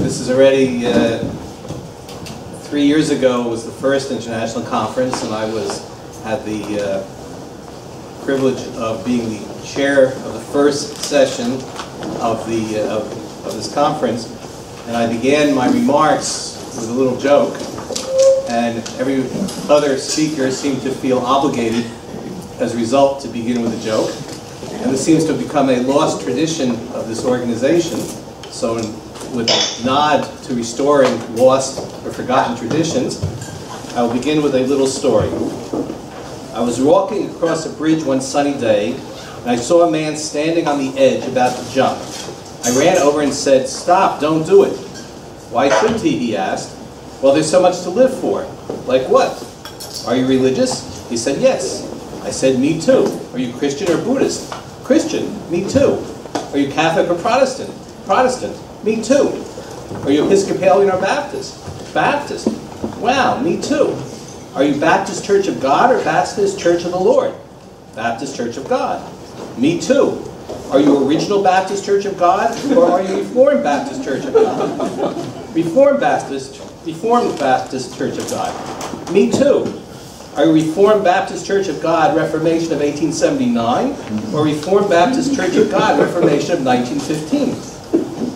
This is already 3 years ago was the first international conference, and I had the privilege of being the chair of the first session of this conference. And I began my remarks with a little joke, and every other speaker seemed to feel obligated as a result to begin with a joke. And this seems to have become a lost tradition of this organization. So with a nod to restoring lost or forgotten traditions, I will begin with a little story. I was walking across a bridge one sunny day, and I saw a man standing on the edge about to jump. I ran over and said, "Stop, don't do it." "Why shouldn't he asked. "Well, there's so much to live for." "Like what?" "Are you religious?" He said, "Yes." I said, "Me too." "Are you Christian or Buddhist?" "Christian." "Me too." "Are you Catholic or Protestant?" "Protestant." "Me too." "Are you Episcopalian or Baptist?" "Baptist." "Wow, me too." "Are you Baptist Church of God or Baptist Church of the Lord?" "Baptist Church of God." "Me too." "Are you Original Baptist Church of God or are you Reformed Baptist Church of God?" Reformed Baptist Church of God." "Me too." "Are you Reformed Baptist Church of God, Reformation of 1879, or Reformed Baptist Church of God, Reformation of 1915?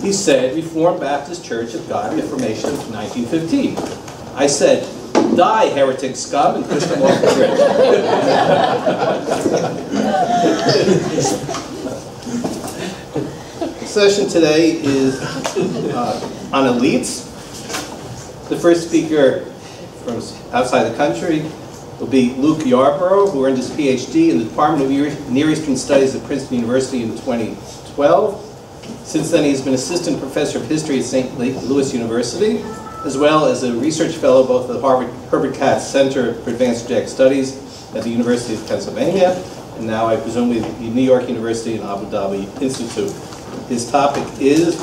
He said, "Reformed Baptist Church of God, Reformation of 1915. I said, "Die, heretic scum," and pushed him off the bridge. The session today is on elites. The first speaker from outside the country will be Luke Yarbrough, who earned his PhD in the Department of Near Eastern Studies at Princeton University in 2012. Since then, he's been assistant professor of history at St. Louis University, as well as a research fellow both at the Hurvitz Center for Advanced Project Studies at the University of Pennsylvania, and now I presume the New York University and Abu Dhabi Institute. His topic is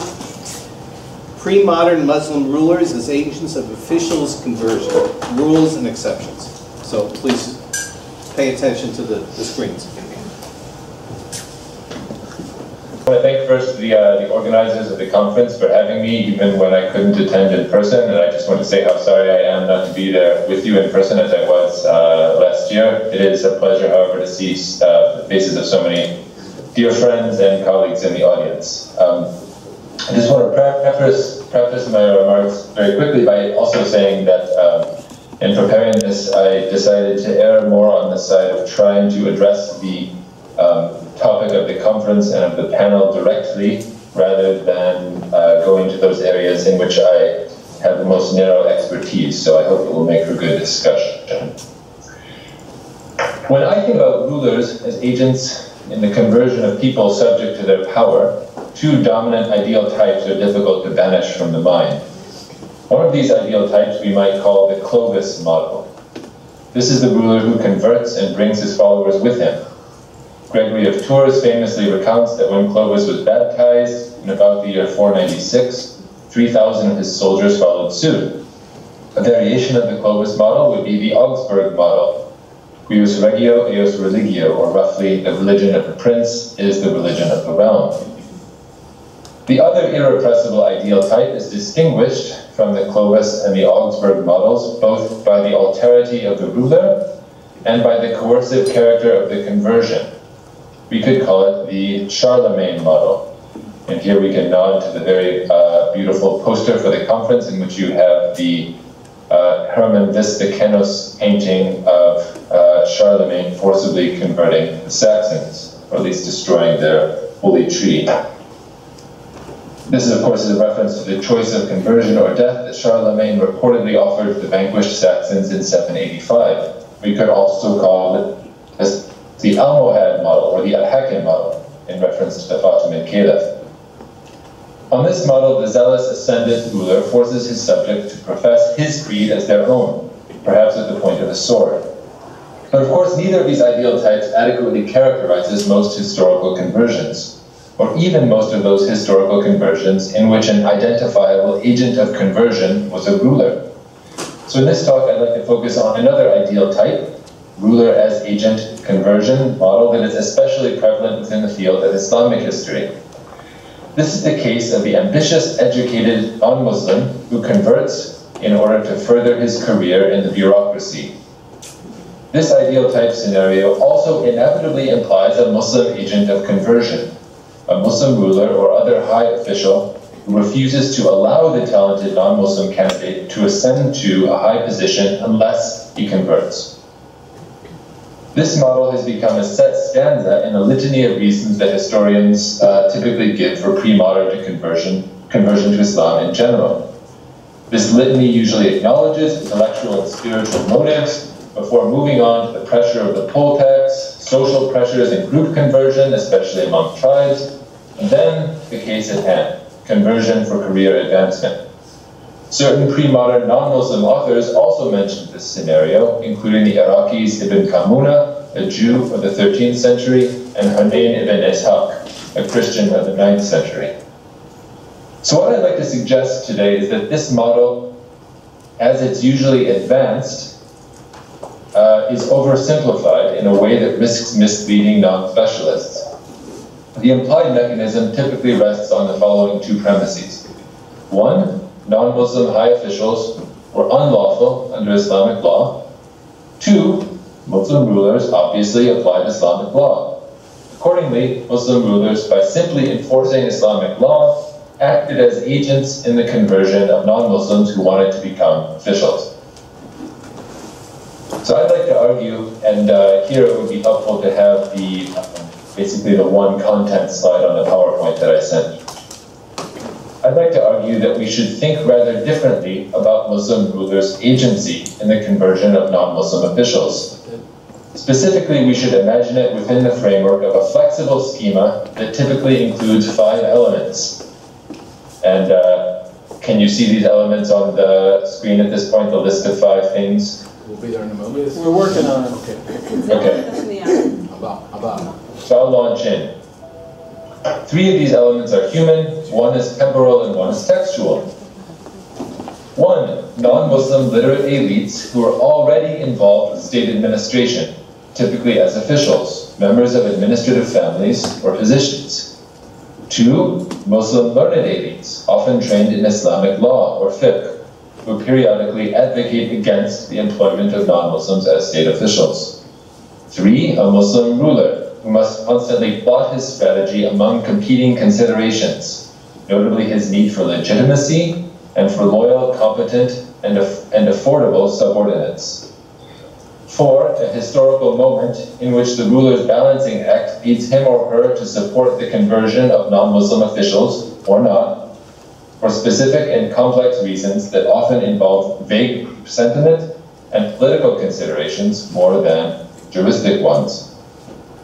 Pre-Modern Muslim Rulers as Agents of Officials' Conversion, Rules and Exceptions. So please pay attention to the screens. I want to thank first the organizers of the conference for having me, even when I couldn't attend in person. And I just want to say how sorry I am not to be there with you in person as I was last year. It is a pleasure, however, to see the faces of so many dear friends and colleagues in the audience. I just want to preface my remarks very quickly by also saying that in preparing this, I decided to err more on the side of trying to address the topic of the conference and of the panel directly, rather than going to those areas in which I have the most narrow expertise. So I hope it will make for good discussion. When I think about rulers as agents in the conversion of people subject to their power, two dominant ideal types are difficult to banish from the mind. One of these ideal types we might call the Clovis model. This is the ruler who converts and brings his followers with him. Gregory of Tours famously recounts that when Clovis was baptized in about the year 496, 3,000 of his soldiers followed suit. A variation of the Clovis model would be the Augsburg model. Cuius regio, eius religio, or roughly, the religion of the prince is the religion of the realm. The other irrepressible ideal type is distinguished from the Clovis and the Augsburg models, both by the alterity of the ruler and by the coercive character of the conversion. We could call it the Charlemagne model. And here we can nod to the very beautiful poster for the conference, in which you have the Hermann Visticanus painting of Charlemagne forcibly converting the Saxons, or at least destroying their holy tree. This, of course, is a reference to the choice of conversion or death that Charlemagne reportedly offered the vanquished Saxons in 785. We could also call it as the Almohad model, or the Al-Hakim model, in reference to the Fatimid Caliph. On this model, the zealous ascendant ruler forces his subjects to profess his creed as their own, perhaps at the point of a sword. But of course, neither of these ideal types adequately characterizes most historical conversions, or even most of those historical conversions in which an identifiable agent of conversion was a ruler. So in this talk, I'd like to focus on another ideal type, ruler as agent conversion model, that is especially prevalent within the field of Islamic history. This is the case of the ambitious, educated non-Muslim who converts in order to further his career in the bureaucracy. This ideal type scenario also inevitably implies a Muslim agent of conversion, a Muslim ruler or other high official who refuses to allow the talented non-Muslim candidate to ascend to a high position unless he converts. This model has become a set stanza in a litany of reasons that historians typically give for pre-modern conversion to Islam in general. This litany usually acknowledges intellectual and spiritual motives before moving on to the pressure of the poll tax, social pressures and group conversion, especially among tribes, and then the case at hand, conversion for career advancement. Certain pre-modern non-Muslim authors also mentioned this scenario, including the Iraqis Ibn Kamuna, a Jew of the 13th century, and Hunayn ibn Ishaq, a Christian of the 9th century. So what I'd like to suggest today is that this model, as it's usually advanced, is oversimplified in a way that risks misleading non-specialists. The implied mechanism typically rests on the following two premises. One, non-Muslim high officials were unlawful under Islamic law. Two, Muslim rulers obviously applied Islamic law. Accordingly, Muslim rulers, by simply enforcing Islamic law, acted as agents in the conversion of non-Muslims who wanted to become officials. So I'd like to argue, and here it would be helpful to have the basically the one content slide on the PowerPoint that I sent. I'd like to argue that we should think rather differently about Muslim rulers' agency in the conversion of non-Muslim officials. Specifically, we should imagine it within the framework of a flexible schema that typically includes 5 elements. And can you see these elements on the screen at this point, the list of 5 things? We'll be there in a moment. We're working on it. Okay. About. So I'll launch in. 3 of these elements are human, 1 is temporal, and 1 is textual. 1, non-Muslim literate elites who are already involved with state administration, typically as officials, members of administrative families, or positions. 2, Muslim learned elites, often trained in Islamic law or fiqh, who periodically advocate against the employment of non-Muslims as state officials. 3, a Muslim ruler, who must constantly plot his strategy among competing considerations, notably his need for legitimacy and for loyal, competent, and affordable subordinates. 4, a historical moment in which the ruler's balancing act leads him or her to support the conversion of non-Muslim officials, or not, for specific and complex reasons that often involve vague sentiment and political considerations more than juristic ones.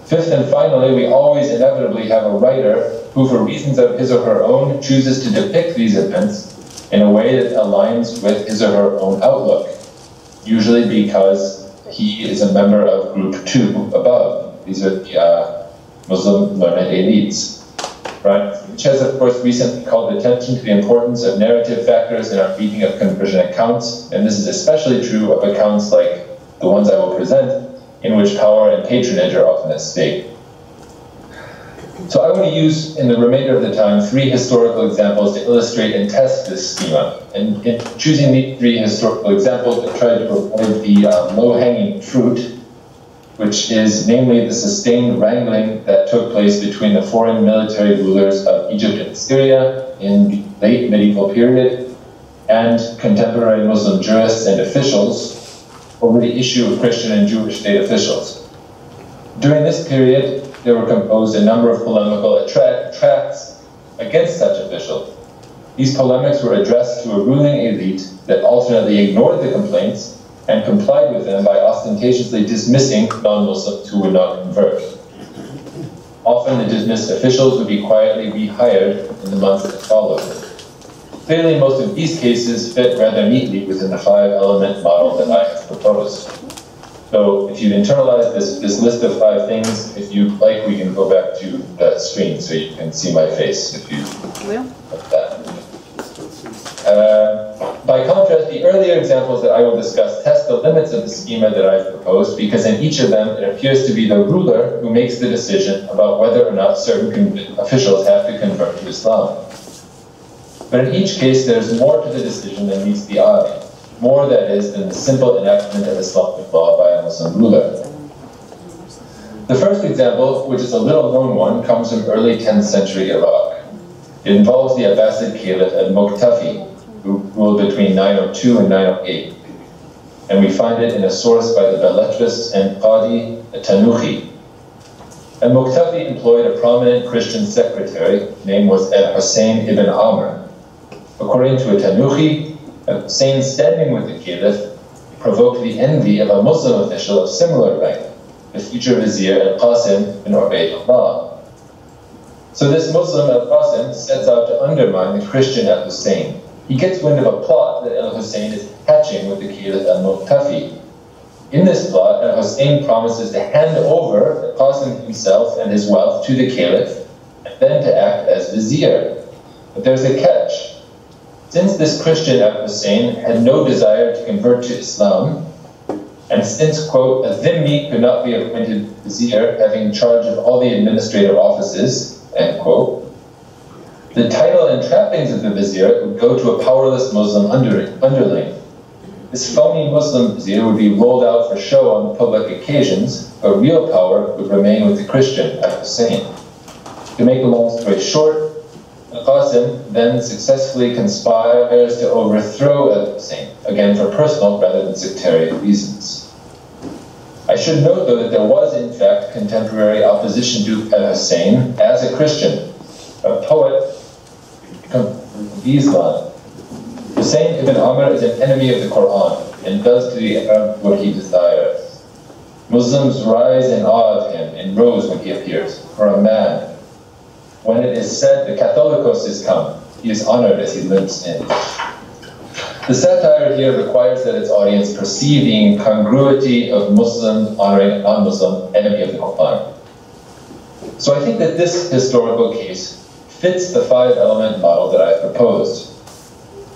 5th and finally, we always inevitably have a writer who, for reasons of his or her own, chooses to depict these events in a way that aligns with his or her own outlook, usually because he is a member of group 2 above. These are the Muslim learned elites. Right? Which has, of course, recently called attention to the importance of narrative factors in our reading of conversion accounts, and this is especially true of accounts like the ones I will present, in which power and patronage are often at stake. So I want to use, in the remainder of the time, 3 historical examples to illustrate and test this schema. And in choosing these 3 historical examples, I tried to avoid the low-hanging fruit, which is namely the sustained wrangling that took place between the foreign military rulers of Egypt and Syria in the late medieval period and contemporary Muslim jurists and officials over the issue of Christian and Jewish state officials. During this period, there were composed a number of polemical tracts against such officials. These polemics were addressed to a ruling elite that alternately ignored the complaints and complied with them by ostentatiously dismissing non-Muslims who would not convert. Often the dismissed officials would be quietly rehired in the months that followed. Clearly, most of these cases fit rather neatly within the 5-element model that I have proposed. So if you've internalized this list of 5 things, if you like, we can go back to the screen so you can see my face if you like that. By contrast, the earlier examples that I will discuss test the limits of the schema that I've proposed, because in each of them it appears to be the ruler who makes the decision about whether or not certain officials have to convert to Islam. But in each case, there's more to the decision than meets the eye. More, that is, than the simple enactment of Islamic law by a Muslim ruler. The first example, which is a little-known one, comes from early 10th century Iraq. It involves the Abbasid Caliph al-Muqtafi, who ruled between 902 and 908. And we find it in a source by the Belletrist and Qadi Tanuhi. Al-Muqtafi employed a prominent Christian secretary. His name was al-Hussein ibn Amr. According to Tanuhi, Hussein standing with the Caliph provoked the envy of a Muslim official of similar rank, the future vizier al-Qasim ibn Ubaydullah. So this Muslim al-Qasim sets out to undermine the Christian al-Hussein. He gets wind of a plot that al-Hussein is hatching with the Caliph al-Muqtafi. In this plot, al-Hussein promises to hand over al-Qasim himself and his wealth to the Caliph, and then to act as vizier. But there's a catch. Since this Christian al-Hussein had no desire to convert to Islam, and since, quote, a dhimmi could not be appointed vizier, having charge of all the administrative offices, end quote, the title and trappings of the vizier would go to a powerless Muslim underling. This phony Muslim vizier would be rolled out for show on public occasions, but real power would remain with the Christian al-Hussein. To make a long story short, al-Qasim then successfully conspires to overthrow al-Hussein, again for personal rather than sectarian reasons. I should note, though, that there was, in fact, contemporary opposition to al-Hussein as a Christian. A poet from Islam. Hussein ibn Amr is an enemy of the Quran and does to the Arab what he desires. Muslims rise in awe of him and rose when he appears, for a man. When it is said the Catholicos is come, he is honored as he limps in. The satire here requires that its audience perceive the incongruity of Muslims honoring a non-Muslim enemy of the Quran. So I think that this historical case fits the 5-element model that I've proposed.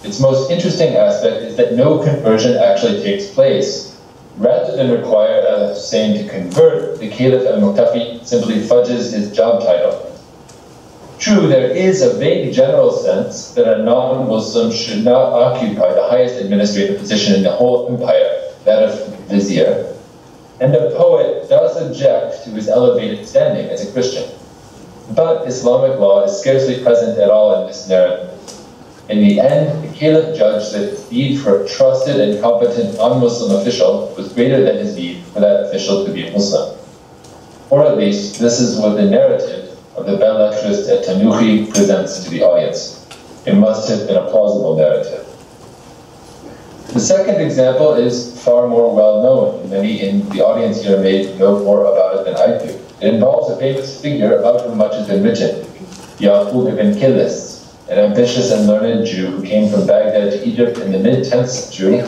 Its most interesting aspect is that no conversion actually takes place. Rather than require al-Hussein to convert, the Caliph al-Muqtafi simply fudges his job title. True, there is a vague general sense that a non-Muslim should not occupy the highest administrative position in the whole empire, that of vizier, and the poet does object to his elevated standing as a Christian. But Islamic law is scarcely present at all in this narrative. In the end, the Caliph judged that his need for a trusted and competent non-Muslim official was greater than his need for that official to be a Muslim. Or at least, this is what the narrative of the Belletrist at Tanuhi presents to the audience. It must have been a plausible narrative. The second example is far more well-known. Many in the audience here may know more about it than I do. It involves a famous figure about whom much has been written, Yaqub ibn Kilis, an ambitious and learned Jew who came from Baghdad to Egypt in the mid-10th century,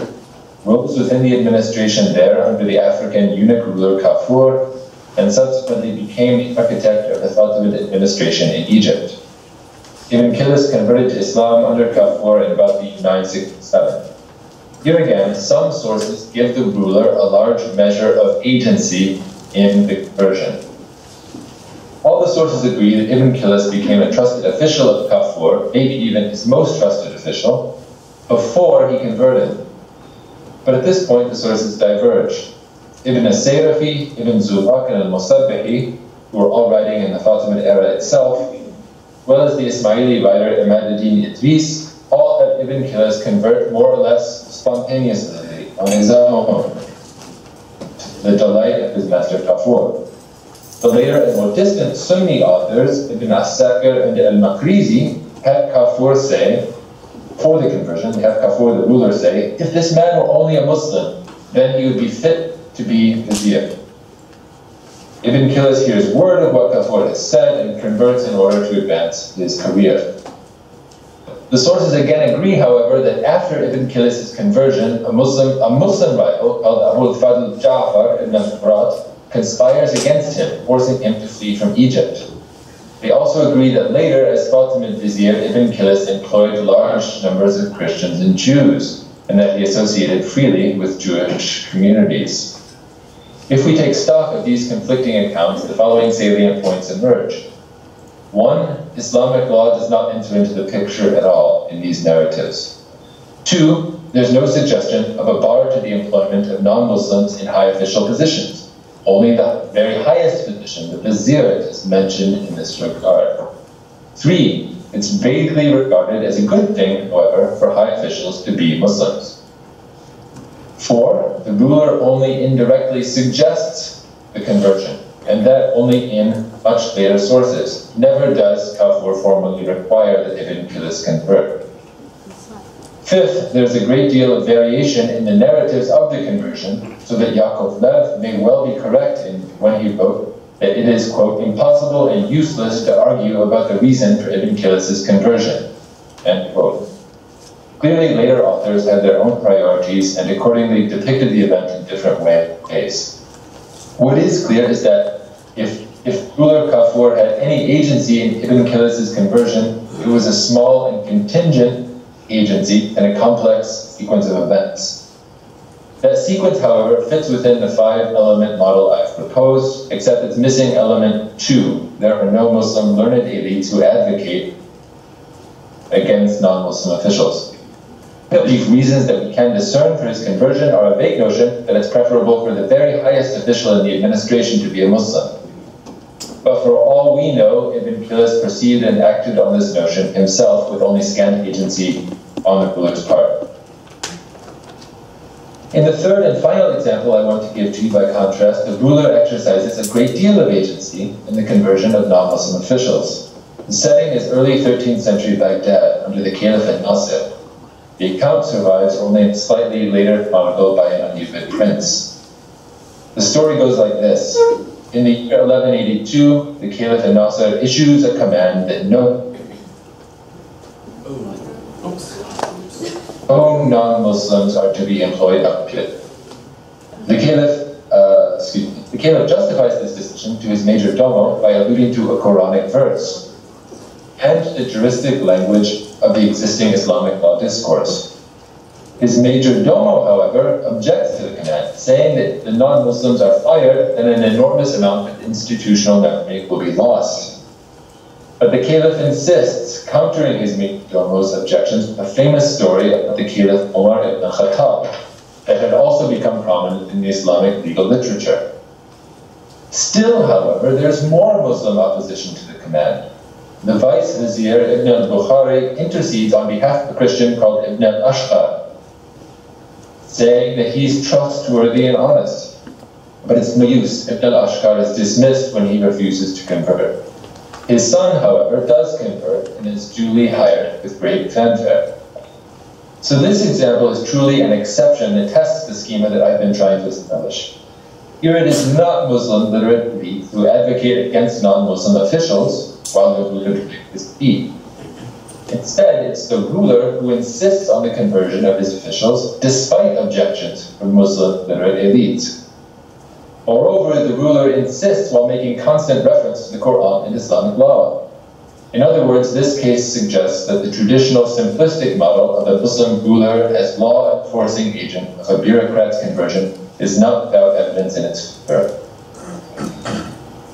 rose within the administration there under the African eunuch ruler Kafur, and subsequently became the architect of the Fatimid administration in Egypt. Ibn Kilis converted to Islam under Kafur in about the 967. Here again, some sources give the ruler a large measure of agency in the conversion. All the sources agree that Ibn Kilis became a trusted official of Kafur, maybe even his most trusted official, before he converted. But at this point, the sources diverge. Ibn al-Sayrafi, Ibn Zulak, and al-Musabbihi, who were all writing in the Fatimid era itself, as well as the Ismaili writer Imad ad-Din Idris, all have Ibn Kilis convert more or less spontaneously on his own, the delight of his master Kafur. The later and more distant Sunni authors, Ibn Asakir and al-Makrizi, had Kafur say, for the conversion, have Kafur the ruler say, if this man were only a Muslim, then he would be fit to be vizier. Ibn Kilis hears word of what Kafur has said and converts in order to advance his career. The sources again agree, however, that after Ibn Kilis' conversion, a Muslim rival called Abu al-Fadl Ja'far ibn Nimrod conspires against him, forcing him to flee from Egypt. They also agree that later, as Fatimid Vizier, Ibn Kilis employed large numbers of Christians and Jews, and that he associated freely with Jewish communities. If we take stock of these conflicting accounts, the following salient points emerge. 1. Islamic law does not enter into the picture at all in these narratives. 2. There's no suggestion of a bar to the employment of non-Muslims in high official positions. Only the very highest position, the Vizier, is mentioned in this regard. 3. It's vaguely regarded as a good thing, however, for high officials to be Muslims. 4. The ruler only indirectly suggests the conversion, and that only in much later sources. Never does Kafur formally require that Ibn Kilis convert. 5th, there's a great deal of variation in the narratives of the conversion, so that Yaakov Lev may well be correct when he wrote that it is, quote, impossible and useless to argue about the reason for Ibn Kilis' conversion, end quote. Clearly, later authors had their own priorities and accordingly depicted the event in different ways. What is clear is that if ruler Kafur had any agency in Ibn Kilis' conversion, it was a small and contingent agency and a complex sequence of events. That sequence, however, fits within the 5-element model I've proposed, except it's missing element 2. There are no Muslim learned elites who advocate against non-Muslim officials. The reasons that we can discern for his conversion are a vague notion that it's preferable for the very highest official in the administration to be a Muslim. But for all we know, Ibn Kilis perceived and acted on this notion himself with only scant agency on the ruler's part. In the third and final example I want to give to you, by contrast, the ruler exercises a great deal of agency in the conversion of non-Muslim officials. The setting is early 13th century Baghdad under the Caliphate Nasir. The account survives only slightly later chronicled by an Ayyubid prince. The story goes like this. In the year 1182, the Caliph Nasir issues a command that no non-Muslims are to be employed up to it. The Caliph justifies this decision to his major domo by alluding to a Quranic verse and the juristic language of the existing Islamic law discourse. His major domo, however, objects to the command, saying that if the non-Muslims are fired, then an enormous amount of institutional memory will be lost. But the Caliph insists, countering his major domo's objections with a famous story about the Caliph Omar ibn Khattab that had also become prominent in the Islamic legal literature. Still, however, there's more Muslim opposition to the command. The vice vizier Ibn al-Bukhari intercedes on behalf of a Christian called Ibn al-Ashqar, saying that he's trustworthy and honest. But it's no use. Ibn al-Ashqar is dismissed when he refuses to convert. His son, however, does convert and is duly hired with great fanfare. So this example is truly an exception that tests the schema that I've been trying to establish. Here it is not Muslim literate elites who advocate against non-Muslim officials, while the ruler is key. Instead, it's the ruler who insists on the conversion of his officials despite objections from Muslim literate elites. Moreover, the ruler insists while making constant reference to the Quran and Islamic law. In other words, this case suggests that the traditional simplistic model of a Muslim ruler as law-enforcing agent of a bureaucrat's conversion is not without evidence in its favor.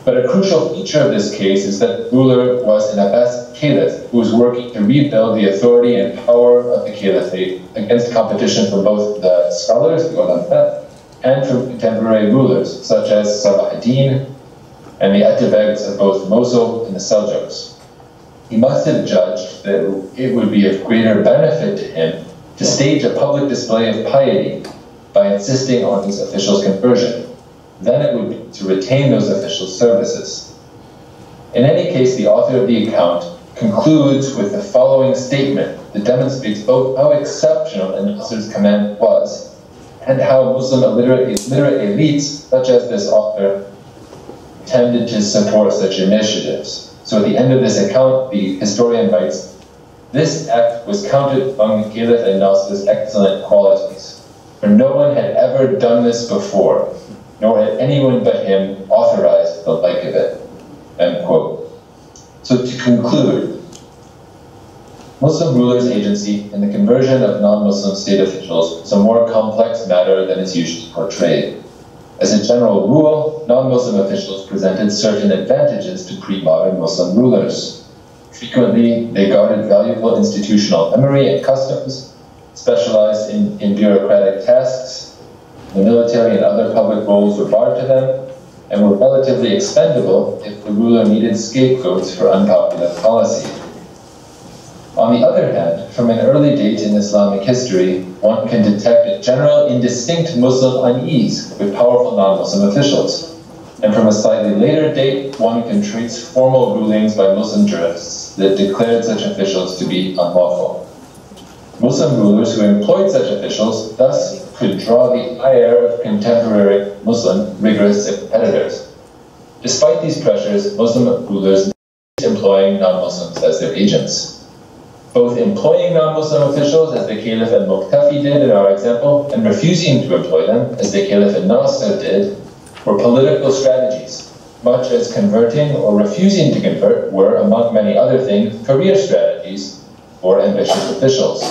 But a crucial feature of this case is that the ruler was an Abbas caliph who was working to rebuild the authority and power of the caliphate against competition from both the scholars, the ulama, and from contemporary rulers such as Salah ad-Din and the Atabegs of both Mosul and the Seljuks. He must have judged that it would be of greater benefit to him to stage a public display of piety by insisting on his officials' conversion. Then it would be to retain those officials' services. In any case, the author of the account concludes with the following statement that demonstrates both how exceptional Nasir's command was and how Muslim literate elites, such as this author, tended to support such initiatives. So at the end of this account, the historian writes, "This act was counted among the Caliph and Nasir's excellent qualities, for no one had ever done this before, nor had anyone but him authorized the like of it." End quote. So to conclude, Muslim rulers' agency in the conversion of non-Muslim state officials is a more complex matter than is usually portrayed. As a general rule, non-Muslim officials presented certain advantages to pre-modern Muslim rulers. Frequently, they guarded valuable institutional memory and customs, specialized in bureaucratic tasks. The military and other public roles were barred to them, and were relatively expendable if the ruler needed scapegoats for unpopular policy. On the other hand, from an early date in Islamic history, one can detect a general indistinct Muslim unease with powerful non-Muslim officials. And from a slightly later date, one can trace formal rulings by Muslim jurists that declared such officials to be unlawful. Muslim rulers who employed such officials thus could draw the ire of contemporary Muslim rigorous competitors. Despite these pressures, Muslim rulers employing non-Muslims as their agents. Both employing non-Muslim officials, as the Caliph and Muqtafi did in our example, and refusing to employ them, as the Caliph and Nasser did, were political strategies, much as converting or refusing to convert were, among many other things, career strategies for ambitious officials.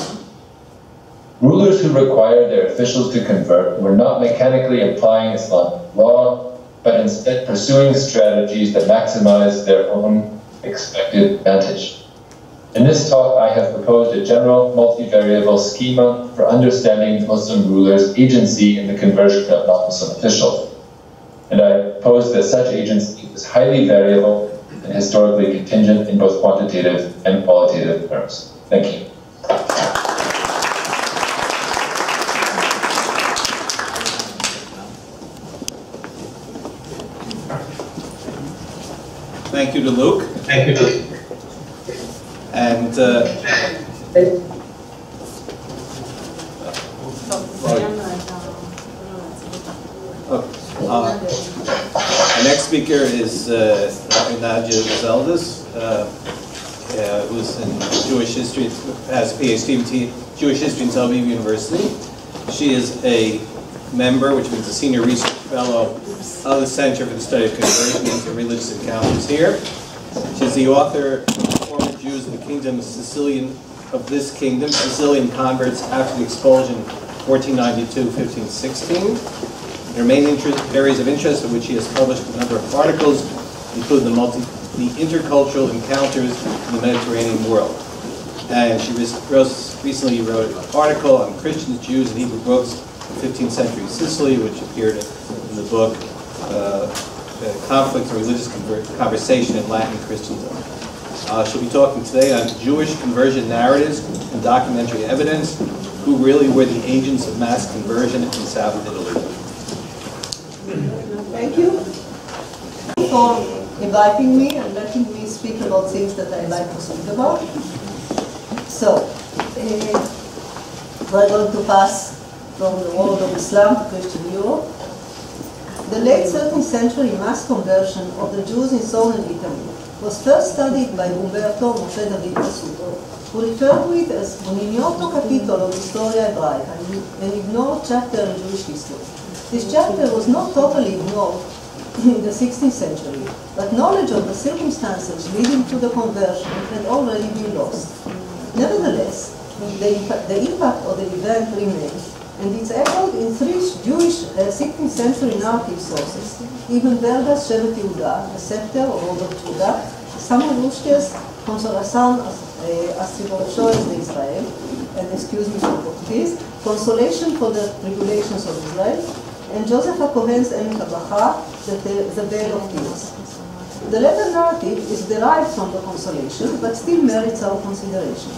Rulers who required their officials to convert were not mechanically applying Islamic law, but instead pursuing strategies that maximized their own expected advantage. In this talk, I have proposed a general multivariable schema for understanding Muslim rulers' agency in the conversion of non-Muslim officials. And I pose that such agency is highly variable and historically contingent in both quantitative and qualitative terms. Thank you. Thank you to Luke. Thank you, Luke. And our next speaker is Nadia Zeldes, who's in Jewish history, has a PhD in Jewish history in Tel Aviv University. She is a member, which means a senior research fellow, of the Center for the Study of Conversion into Religious Encounters here. She's the author of Former Jews in the Kingdom of this Kingdom, Sicilian Converts After the Expulsion, 1492-1516. Her main areas of interest, of which she has published a number of articles, include the intercultural encounters in the Mediterranean world. And she recently wrote an article on Christians, Jews, and Hebrew books in 15th century Sicily, which appeared in the book Conflict and Religious Conversation in Latin Christendom. She'll be talking today on Jewish conversion narratives and documentary evidence, who really were the agents of mass conversion in South Italy. Thank you for inviting me and letting me speak about things that I like to speak about. So, we're going to pass from the world of Islam to Christian Europe. The late 13th century mass conversion of the Jews in southern Italy was first studied by Umberto Mosè David Cassuto, who referred to it as un ignoto capitolo di storia ebraica, an ignored chapter in Jewish history. This chapter was not totally ignored in the 16th century, but knowledge of the circumstances leading to the conversion had already been lost. Nevertheless, the impact of the event remained, and it's echoed in three Jewish 16th century narrative sources, even Vergas Shevet Yehuda, the scepter of Robert Judah, Samuel Rushkes, Consolação as Tribulações de Israel, and excuse me for Portuguese, Consolation for the Tribulations of Israel, and Joseph HaKohen's Emet HaBracha, the Veil of Tears. The latter narrative is derived from the Consolation, but still merits our consideration.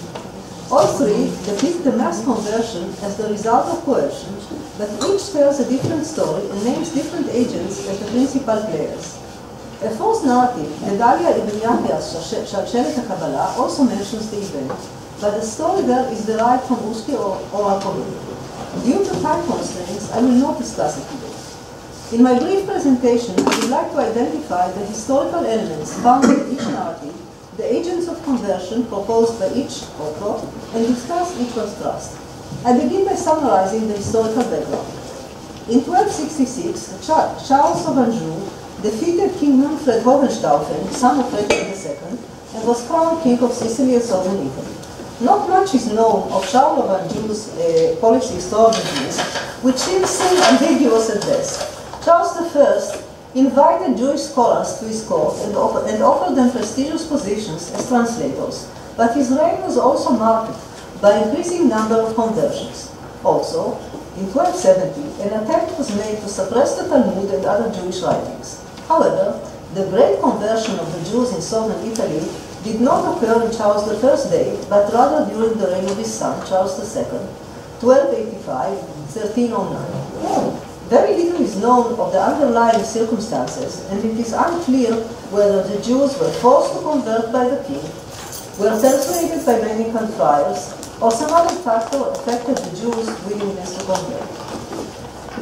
All three depict the mass conversion as the result of coercion, but each tells a different story and names different agents as the principal players. A fourth narrative, Gedalia ibn Yahya's Shalshelet HaKabbalah, also mentions the event, but the story there is derived from Ushki or HaKohen. Due to time constraints, I will not discuss it today. In my brief presentation, I would like to identify the historical elements found in each narrative, the agents of conversion proposed by each author, and discuss each contrast. I begin by summarizing the historical background. In 1266, Charles of Anjou defeated King Manfred Hohenstaufen, son of Frederick II, and was crowned king of Sicily and southern Italy. Not much is known of Charlemagne Jews' policy historians, which seems ambiguous at best. Charles I invited Jewish scholars to his court and offered them prestigious positions as translators, but his reign was also marked by increasing number of conversions. Also, in 1270, an attempt was made to suppress the Talmud and other Jewish writings. However, the great conversion of the Jews in southern Italy did not occur in Charles I's day, but rather during the reign of his son, Charles II, 1285-1309. Very little is known of the underlying circumstances, and it is unclear whether the Jews were forced to convert by the king, were persuaded by mendicant friars, or some other factor affected the Jews' willingness to convert.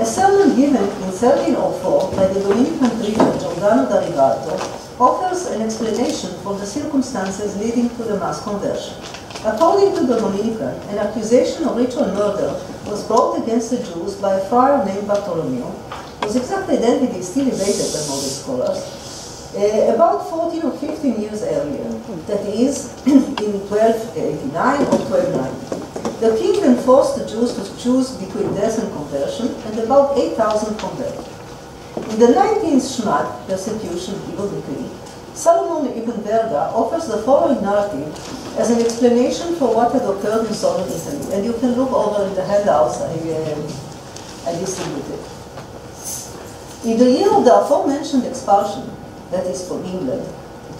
A sermon given in 1304 by the Dominican preacher Giordano da Rivaldo offers an explanation for the circumstances leading to the mass conversion. According to the Dominican, an accusation of ritual murder was brought against the Jews by a friar named Bartholomew, whose exact identity is still debated by modern scholars, about 14 or 15 years earlier, that is, in 1289 or 1290. The king then forced the Jews to choose between death and conversion, and about 8,000 converted. In the 19th Shmat, Persecution, Evil Decree, Solomon ibn Verga offers the following narrative as an explanation for what had occurred in southern Italy, and you can look over in the handouts I distributed. In the year of the aforementioned expulsion, that is from England,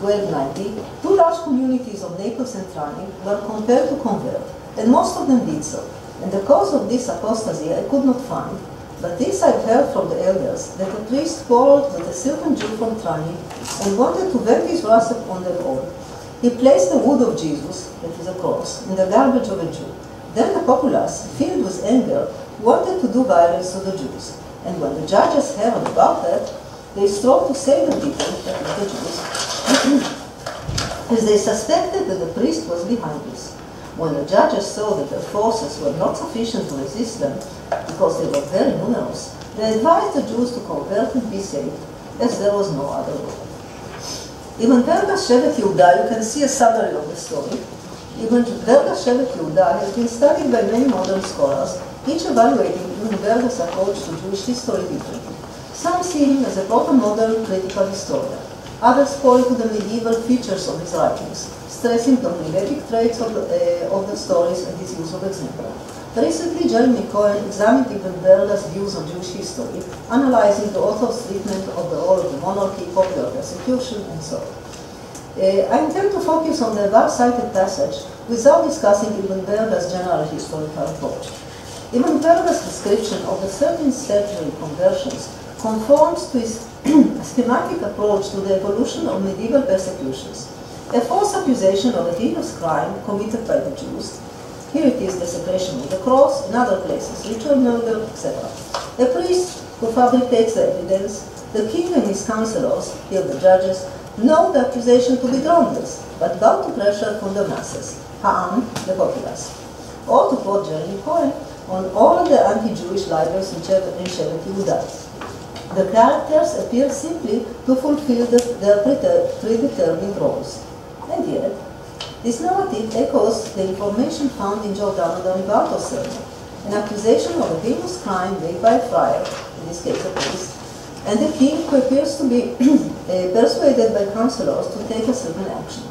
1290, two large communities of Naples and Trani were compelled to convert, and most of them did so. And the cause of this apostasy I could not find, but this I've heard from the elders, that a priest quarreled with a certain Jew from Trani and wanted to vent his wrath upon them all. He placed the wood of Jesus, that is a cross, in the garbage of a Jew. Then the populace, filled with anger, wanted to do violence to the Jews. And when the judges heard about that, they strove to save the people, that is the Jews, as they suspected that the priest was behind this. When the judges saw that their forces were not sufficient to resist them, because they were very numerous, they advised the Jews to convert and be saved, as there was no other way. Ibn Verga's Shevet Yehuda, you can see a summary of the story. Ibn Verga's Shevet Yehuda has been studied by many modern scholars, each evaluating Ibn Verga's approach to Jewish history differently. Some see him as a proto-modern critical historian. Others point to the medieval features of his writings, stressing the mimetic traits of the stories and his use of example. Recently, Jeremy Cohen examined Ibn Verga's views on Jewish history, analyzing the author's treatment of the role of the monarchy, popular persecution, and so on. I intend to focus on the above-cited passage without discussing Ibn Verga's general historical approach. Ibn Verga's description of the 13th century conversions conforms to his schematic approach to the evolution of medieval persecutions. A false accusation of a heinous crime committed by the Jews. Here it is, desecration of the cross, in other places, ritual murder, etc. A priest who fabricates the evidence, the king and his counselors, here the judges, know the accusation to be groundless, but bow to pressure from the masses, Ha'am, the populace. Or to quote Jeremy Cohen, on all the anti-Jewish libels in Shevet Yehuda. The characters appear simply to fulfill their predetermined roles. And yet, this narrative echoes the information found in Giordano da Rivaldo's sermon, an accusation of a heinous crime made by a friar, in this case a priest, and the king who appears to be persuaded by counselors to take a certain action.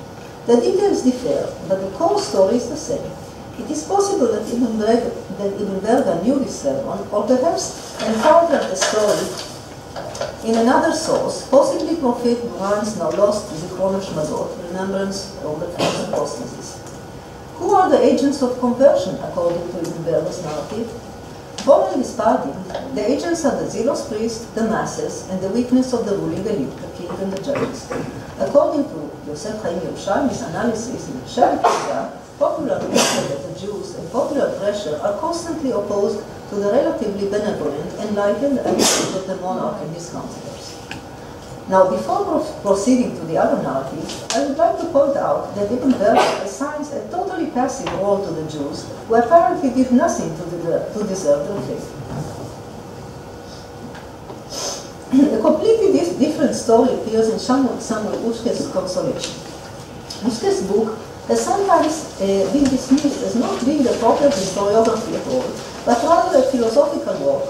The details differ, but the core story is the same. It is possible that Ibn Verga knew this sermon, or perhaps encountered the story in another source, possibly Prophet Duran's now lost Zichron Shmadot, remembrance of the times of apostasies. Who are the agents of conversion, according to Ibn Verga's narrative? Following this paradigm, the agents are the zealous priest, the masses, and the weakness of the ruling elite, the king and the judges. According to Yosef Chaim Yerushalmi's analysis in Shevet Yehuda, popular pressure of the Jews and popular pressure are constantly opposed to the relatively benevolent, enlightened attitude of the monarch and his counselors. Now, before proceeding to the other narrative, I would like to point out that Ibn Verga assigns a totally passive role to the Jews, who apparently did nothing to deserve their fate. A completely different story appears in Samuel Ushke's Consolation. Musquet's book has sometimes been dismissed as not being a proper historiography at all, but rather a philosophical work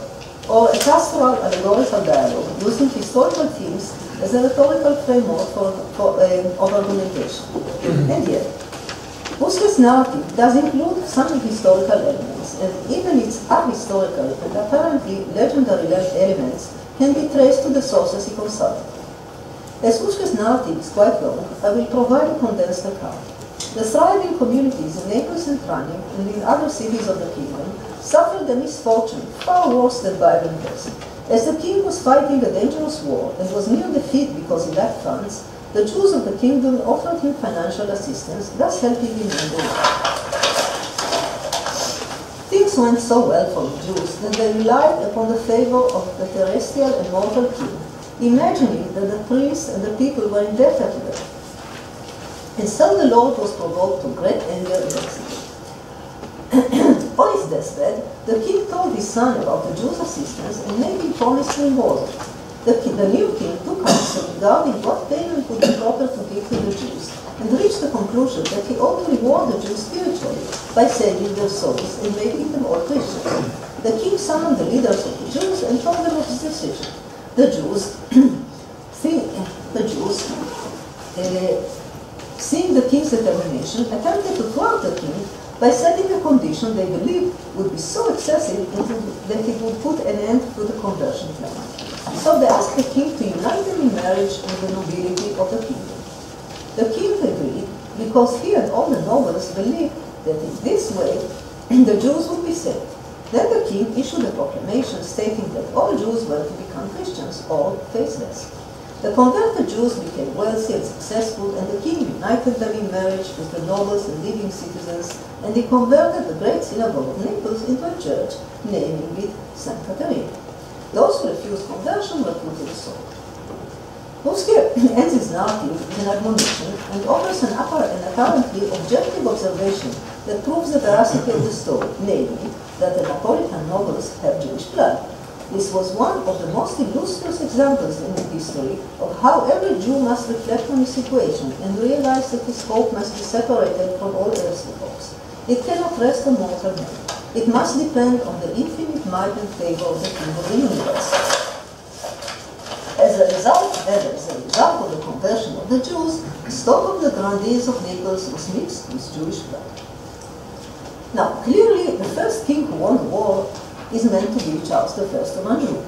or a pastoral allegorical dialogue using historical themes as a rhetorical framework of argumentation. And yet, Musquet's narrative does include some historical elements, and even its ahistorical and apparently legendary elements can be traced to the sources he consulted. As Musquet's narrative is quite long, I will provide a condensed account. The thriving communities in Naples and Trani and in other cities of the kingdom suffered a misfortune far worse than Byron does. As the king was fighting a dangerous war and was near defeat because he lacked funds, the Jews of the kingdom offered him financial assistance, thus helping him in the war. Things went so well for the Jews that they relied upon the favor of the terrestrial and mortal king, imagining that the priests and the people were indebted to them. And so the Lord was provoked to great anger and exile. On his deathbed, the king told his son about the Jews' assistance and made him promise to reward them. The new king took counsel regarding what payment would be proper to give to the Jews, and reached the conclusion that he ought to reward the Jews spiritually by saving their souls and making them all Christians. The king summoned the leaders of the Jews and told them of his decision. The Jews, seeing the king's determination, attempted to thwart the king by setting a condition they believed would be so excessive that it would put an end to the conversion plan. So they asked the king to unite them in marriage with the nobility of the kingdom. The king agreed because he and all the nobles believed that in this way the Jews would be saved. Then the king issued a proclamation stating that all Jews were to become Christians or faithless. The converted Jews became wealthy and successful, and the king united them in marriage with the nobles and leading citizens, and he converted the great synagogue of Naples into a church, naming it St. Caterina. Those who refused conversion were put to the sword. Musquet ends his narrative with an admonition and offers an apparently objective observation that proves the veracity of the story, namely that the Napolitan nobles have Jewish blood. This was one of the most illustrious examples in history of how every Jew must reflect on his situation and realize that his hope must be separated from all earthly hopes. It cannot rest on mortal men. It must depend on the infinite might and favor of the King of the universe. As a result of the conversion of the Jews, the stock of the grandees of Naples was mixed with Jewish blood. Now, clearly, the first king who won the war is meant to be Charles I of Anjou.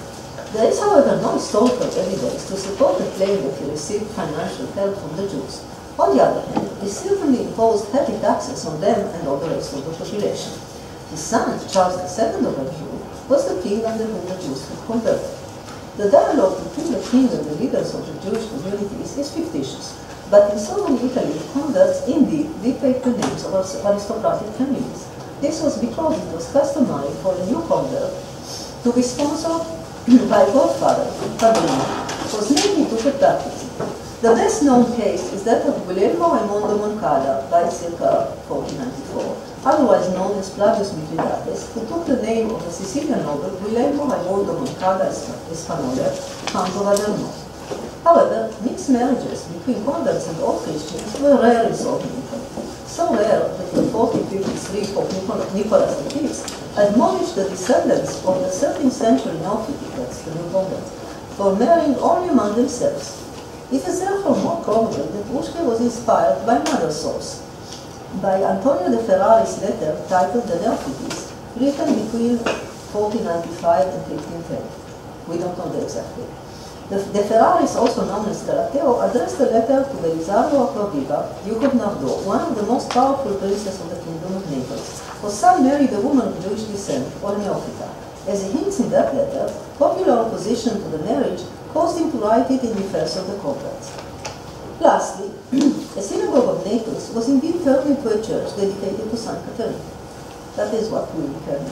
There is, however, no historical evidence to support the claim that he received financial help from the Jews. On the other hand, he certainly imposed heavy taxes on them and on the rest of the population. His son, Charles II of Anjou, was the king under whom the Jews had converted. The dialogue between the king and the leaders of the Jewish communities is fictitious, but in southern Italy, converts indeed dictate the names of aristocratic families. This was because it was customary for a new convert to be sponsored by godfather, padrino, whose name he took at baptism. The best known case is that of Guglielmo Raimondo Moncada, by circa 1494, otherwise known as Flavius Mithridates, who took the name of the Sicilian noble Guglielmo Raimondo Moncada Espanole, Count of Averno. However, mixed marriages between converts and old Christians were rare in southern Italy. So rare that in 1453 Pope Nicholas V admonished the descendants of the 13th century Neophytes, the new converts, for marrying only among themselves. It is therefore more probable that Musquet was inspired by another source, by Antonio de Ferrari's letter titled The Neophytes, written between 1495 and 1510. We don't know the exact date. De Ferraris, also known as Galateo, addressed a letter to Belisario Acquaviva, Duke of Nardò, one of the most powerful princes of the Kingdom of Naples, whose son married a woman of Jewish descent, or Neophyta. As he hints in that letter, popular opposition to the marriage caused him to write it in defense of the converts. Lastly, a synagogue of Naples was indeed turned into a church dedicated to St. Caterina. That is what we can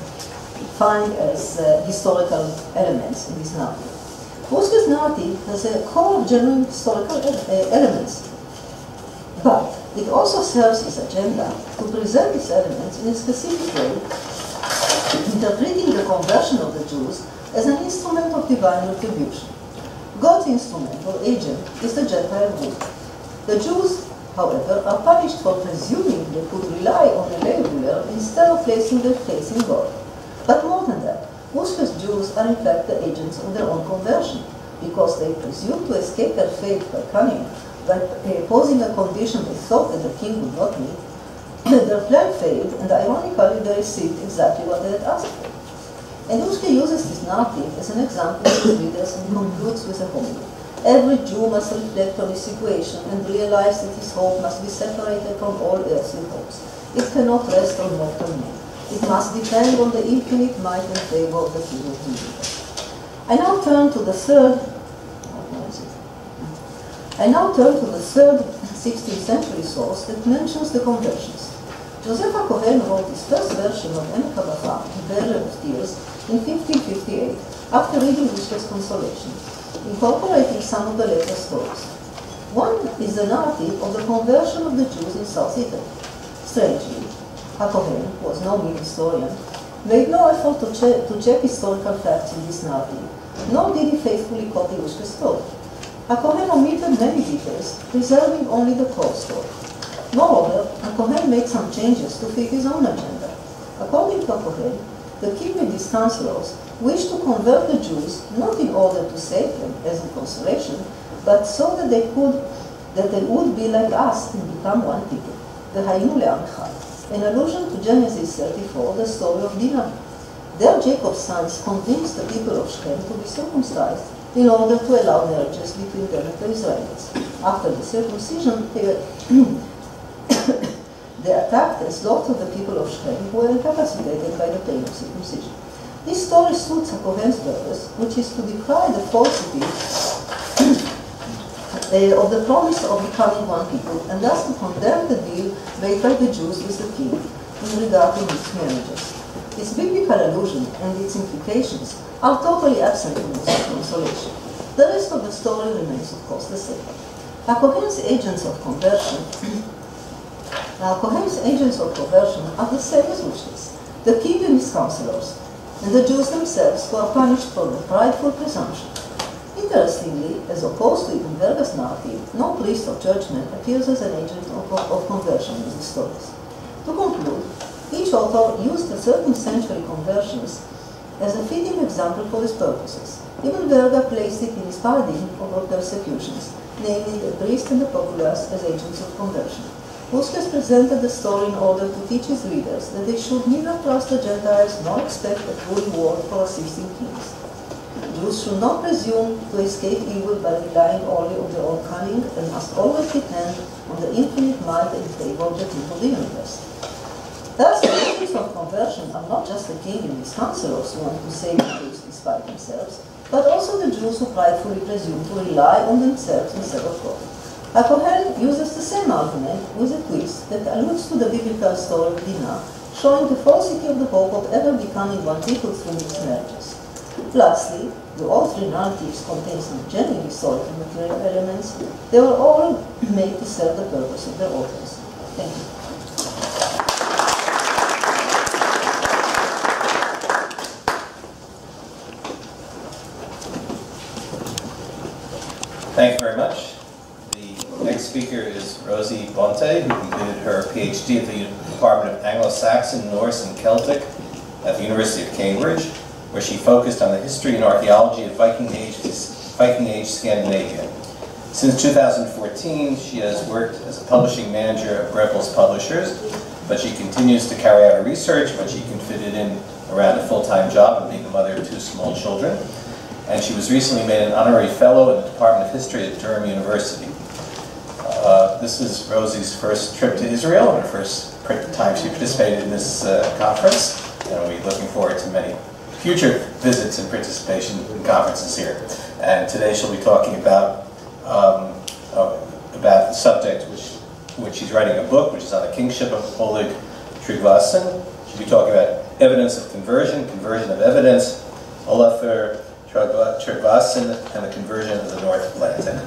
find as historical elements in this narrative. Musquet's narrative has a core of genuine historical elements, but it also serves its agenda to present these elements in a specific way, interpreting the conversion of the Jews as an instrument of divine retribution. God's instrument or agent is the Gentile group. The Jews however, are punished for presuming they could rely on a lay ruler instead of placing their faith in God. But more than that, Ushka's Jews are in fact the agents of their own conversion, because they presume to escape their fate by cunning, by posing a condition they thought that the king would not meet. Their plan failed, and ironically they received exactly what they had asked for. And Ushka uses this narrative as an example to his readers and concludes with a homily. Every Jew must reflect on his situation and realize that his hope must be separated from all earthly hopes. It cannot rest on mortal men. It must depend on the infinite might and favor of the King of the universe. I now turn to the third 16th century source that mentions the conversions. Joseph Cohen wrote his first version of Emek HaBachar, The Valley of Tears, in 1558, after reading Ushka's Consolation, incorporating some of the later stories. One is the narrative of the conversion of the Jews in South Italy. Strangely, HaKohen, who was no mean historian, made no effort to check historical facts in this narrative, nor did he faithfully copy Ushka's story. HaKohen omitted many details, preserving only the core story. Moreover, HaKohen made some changes to fit his own agenda. According to HaKohen, the king and his counselors wished to convert the Jews not in order to save them, as in consolation, but so that they would be like us and become one people, the Haynu Le'am Echad, an allusion to Genesis 34, the story of Dinah. There Jacob's sons convinced the people of Shechem to be circumcised in order to allow marriages between them and the Israelites. After the circumcision, they attacked and slaughtered the people of Shechem who were incapacitated by the pain of circumcision. This story suits HaKohen's purpose, which is to decry the falsity of the promise of becoming one people, and thus to condemn the deal made by the Jews with the king in regard to mixed marriages. Its biblical allusion and its implications are totally absent from this consolation. The rest of the story remains, of course, the same. HaKohen's agents of conversion are the same as Ushka's, the king and his counselors, and the Jews themselves who are punished for their prideful presumption. Interestingly, as opposed to Ibn Verga's narrative, no priest or churchman appears as an agent of conversion in the stories. To conclude, each author used the 13th century conversions as a fitting example for his purposes. Ibn Verga placed it in his paradigm of persecutions, namely the priest and the populace as agents of conversion. Ushka presented the story in order to teach his readers that they should neither trust the Gentiles nor expect a full reward for assisting kings. Jews should not presume to escape evil by relying only on their own cunning and must always depend on the infinite might and favor of the King of the universe. Thus, the agents of conversion are not just the king and his counselors who want to save the Jews despite themselves, but also the Jews who pridefully presume to rely on themselves instead of God. HaKohen uses the same argument with a twist that alludes to the biblical story of Dinah, showing the falsity of the hope of ever becoming one people through mixed marriages. Lastly, though all three narratives contain some genuine historical material elements, they were all made to serve the purpose of their authors. Thank you. Thank you very much. The next speaker is Rosie Bonte, who completed her PhD at the Department of Anglo-Saxon, Norse, and Celtic at the University of Cambridge, where she focused on the history and archaeology of Viking Age Scandinavia. Since 2014, she has worked as a publishing manager at Breppels Publishers, but she continues to carry out her research when she can fit it in around a full-time job and being the mother of 2 small children. And she was recently made an honorary fellow in the Department of History at Durham University. This is Rosie's first trip to Israel, and her first time she participated in this conference, and we're looking forward to many future visits and participation in conferences here. And today she'll be talking about the subject which she's writing a book, which is on the kingship of Oleg Tryggvason. She'll be talking about evidence of conversion, conversion of evidence, Olafur Tryggvason, and the conversion of the North Atlantic.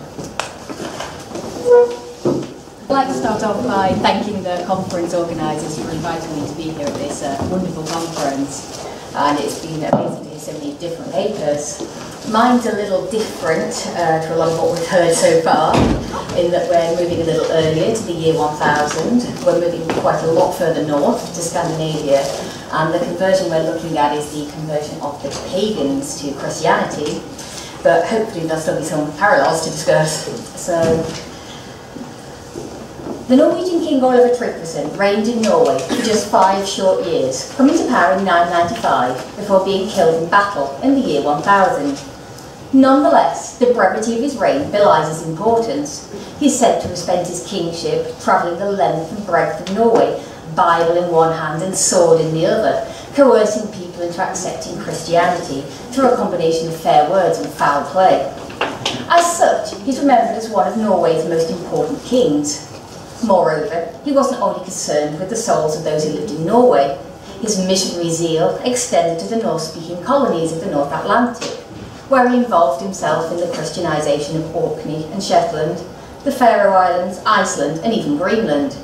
I'd like to start off by thanking the conference organisers for inviting me to be here at this wonderful conference. and it's been amazing to hear so many different papers. Mine's a little different to a lot of what we've heard so far, in that we're moving a little earlier to the year 1000. We're moving quite a lot further north to Scandinavia, and the conversion we're looking at is the conversion of the pagans to Christianity, but hopefully there'll still be some parallels to discuss. So, the Norwegian king Olav Tryggvason reigned in Norway for just 5 short years, coming to power in 995 before being killed in battle in the year 1000. Nonetheless, the brevity of his reign belies his importance. He is said to have spent his kingship travelling the length and breadth of Norway, Bible in one hand and sword in the other, coercing people into accepting Christianity through a combination of fair words and foul play. As such, he is remembered as one of Norway's most important kings. Moreover, he wasn't only concerned with the souls of those who lived in Norway. His missionary zeal extended to the Norse-speaking colonies of the North Atlantic, where he involved himself in the Christianisation of Orkney and Shetland, the Faroe Islands, Iceland, and even Greenland.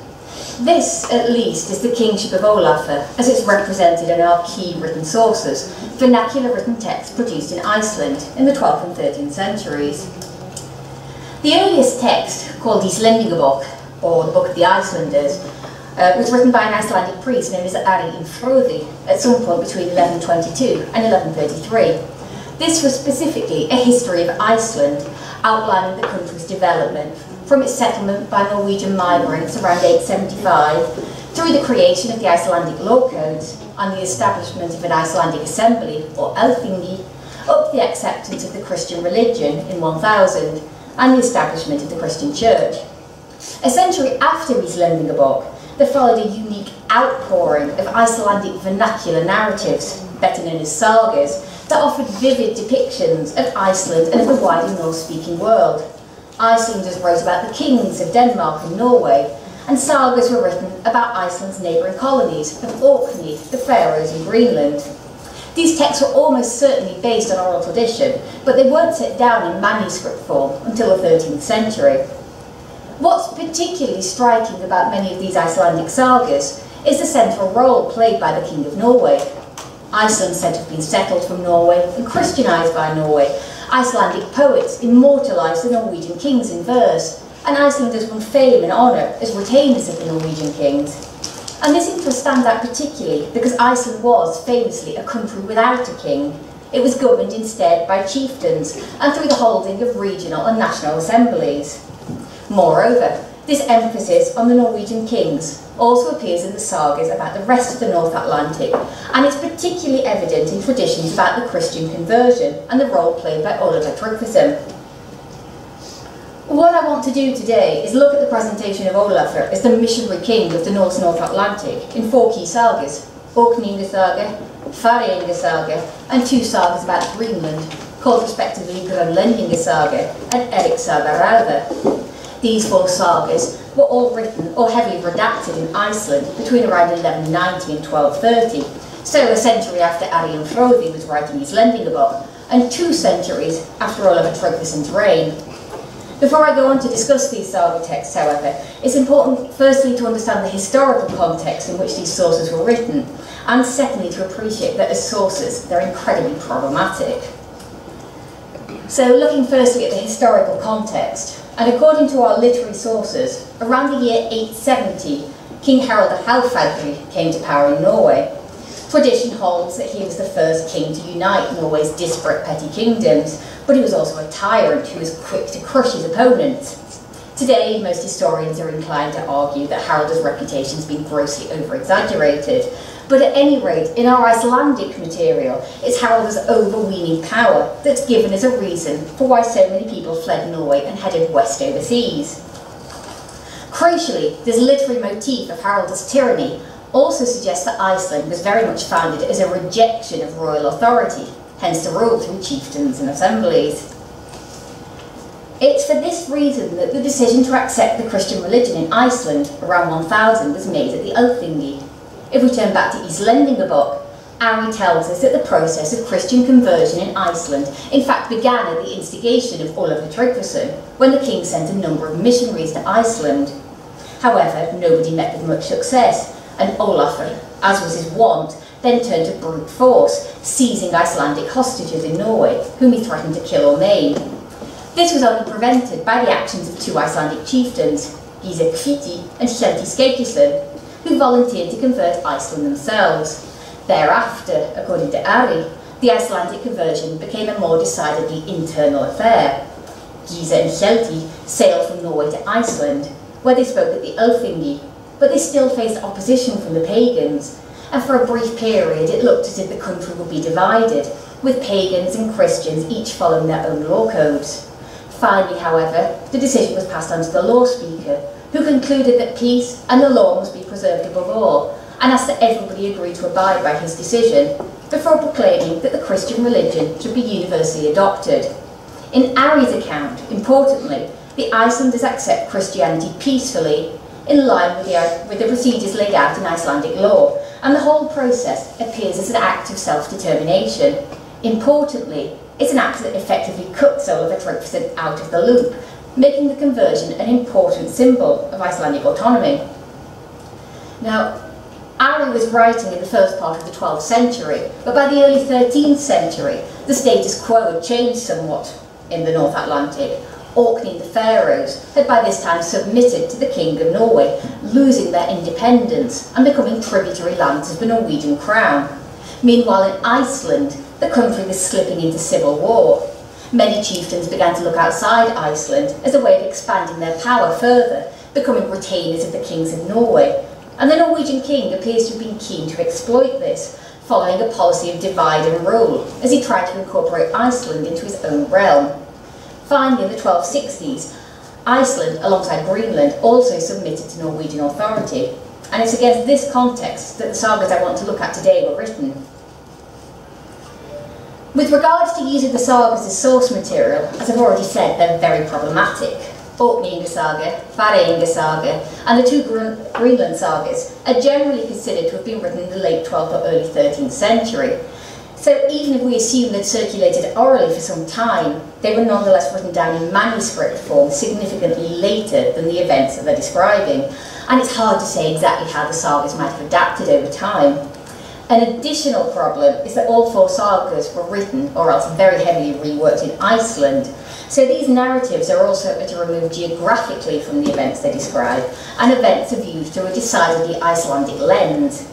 This, at least, is the kingship of Olafur, as it's represented in our key written sources, vernacular written texts produced in Iceland in the 12th and 13th centuries. The earliest text, called Íslendingabók, or the Book of the Icelanders, was written by an Icelandic priest known as Ari Infrodi at some point between 1122 and 1133. This was specifically a history of Iceland, outlining the country's development from its settlement by Norwegian migrants around 875, through the creation of the Icelandic law codes and the establishment of an Icelandic assembly, or Alþingi, up to the acceptance of the Christian religion in 1000 and the establishment of the Christian church. A century after Íslendingabók, there followed a unique outpouring of Icelandic vernacular narratives, better known as sagas, that offered vivid depictions of Iceland and of the wider Norse-speaking world. Icelanders wrote about the kings of Denmark and Norway, and sagas were written about Iceland's neighbouring colonies of Orkney, the Faroes and Greenland. These texts were almost certainly based on oral tradition, but they weren't set down in manuscript form until the 13th century. What's particularly striking about many of these Icelandic sagas is the central role played by the King of Norway. Iceland said to have been settled from Norway and Christianised by Norway. Icelandic poets immortalised the Norwegian kings in verse, and Icelanders won fame and honour as retainers of the Norwegian kings. And this interest stands out particularly because Iceland was famously a country without a king. It was governed instead by chieftains and through the holding of regional and national assemblies. Moreover, this emphasis on the Norwegian kings also appears in the sagas about the rest of the North Atlantic, and it's particularly evident in traditions about the Christian conversion and the role played by Olav Tryggvason. What I want to do today is look at the presentation of Olafur as the missionary king of the North Atlantic in 4 key sagas: Orkneyinga saga, Færeyinga saga, and 2 sagas about Greenland, called respectively Grönlendinga saga and Erik saga Rauða. These 4 sagas were all written or heavily redacted in Iceland between around 1190 and 1230, so a century after Ari Infrodi was writing Íslendingabók, and 2 centuries after Olav Tryggvason's reign. Before I go on to discuss these saga texts, however, it's important firstly to understand the historical context in which these sources were written, and secondly to appreciate that as sources they're incredibly problematic. So looking firstly at the historical context, and according to our literary sources, around the year 870, King Harald the Halfagri came to power in Norway. Tradition holds that he was the first king to unite Norway's disparate petty kingdoms, but he was also a tyrant who was quick to crush his opponents. Today, most historians are inclined to argue that Harald's reputation has been grossly over-exaggerated, but at any rate, in our Icelandic material, it's Harald's overweening power that's given as a reason for why so many people fled Norway and headed west overseas. Crucially, this literary motif of Harald's tyranny also suggests that Iceland was very much founded as a rejection of royal authority, hence the rule through chieftains and assemblies. It's for this reason that the decision to accept the Christian religion in Iceland around 1000 was made at the Alþingi. If we turn back to Íslendingabók, Ari tells us that the process of Christian conversion in Iceland in fact began at the instigation of Olav Tryggvason, when the king sent a number of missionaries to Iceland. However, nobody met with much success, and Olafur, as was his wont, then turned to brute force, seizing Icelandic hostages in Norway, whom he threatened to kill or maim. This was only prevented by the actions of two Icelandic chieftains, Gísir Kviti and Hjalti Skeggjason, who volunteered to convert Iceland themselves. Thereafter, according to Ari, the Icelandic conversion became a more decidedly internal affair. Gísir and Hjalti sailed from Norway to Iceland, where they spoke at the Alþingi, but they still faced opposition from the pagans, and for a brief period it looked as if the country would be divided, with pagans and Christians each following their own law codes. Finally, however, the decision was passed on to the law speaker, who concluded that peace and the law must be preserved above all, and asked that everybody agree to abide by his decision, before proclaiming that the Christian religion should be universally adopted. In Ari's account, importantly, the Icelanders accept Christianity peacefully, in line with the procedures laid out in Icelandic law, and the whole process appears as an act of self-determination. Importantly, it's an act that effectively cuts Ólafur Tryggvason out of the loop, making the conversion an important symbol of Icelandic autonomy. Now, Ari was writing in the first part of the 12th century, but by the early 13th century, the status quo had changed somewhat in the North Atlantic. Orkney and the Faroes had by this time submitted to the King of Norway, losing their independence and becoming tributary lands of the Norwegian crown. Meanwhile, in Iceland, the country was slipping into civil war. Many chieftains began to look outside Iceland as a way of expanding their power further, becoming retainers of the kings of Norway. And the Norwegian king appears to have been keen to exploit this, following a policy of divide and rule, as he tried to incorporate Iceland into his own realm. Finally, in the 1260s, Iceland, alongside Greenland, also submitted to Norwegian authority. And it's against this context that the sagas I want to look at today were written. With regards to using the sagas as source material, as I've already said, they're very problematic. Orkney saga, Faroe saga, and the two Greenland sagas are generally considered to have been written in the late 12th or early 13th century. So even if we assume they'd circulated orally for some time, they were nonetheless written down in manuscript form significantly later than the events that they're describing. And it's hard to say exactly how the sagas might have adapted over time. An additional problem is that all four sagas were written, or else very heavily reworked, in Iceland. So these narratives are also removed geographically from the events they describe, and events are viewed through a decidedly Icelandic lens.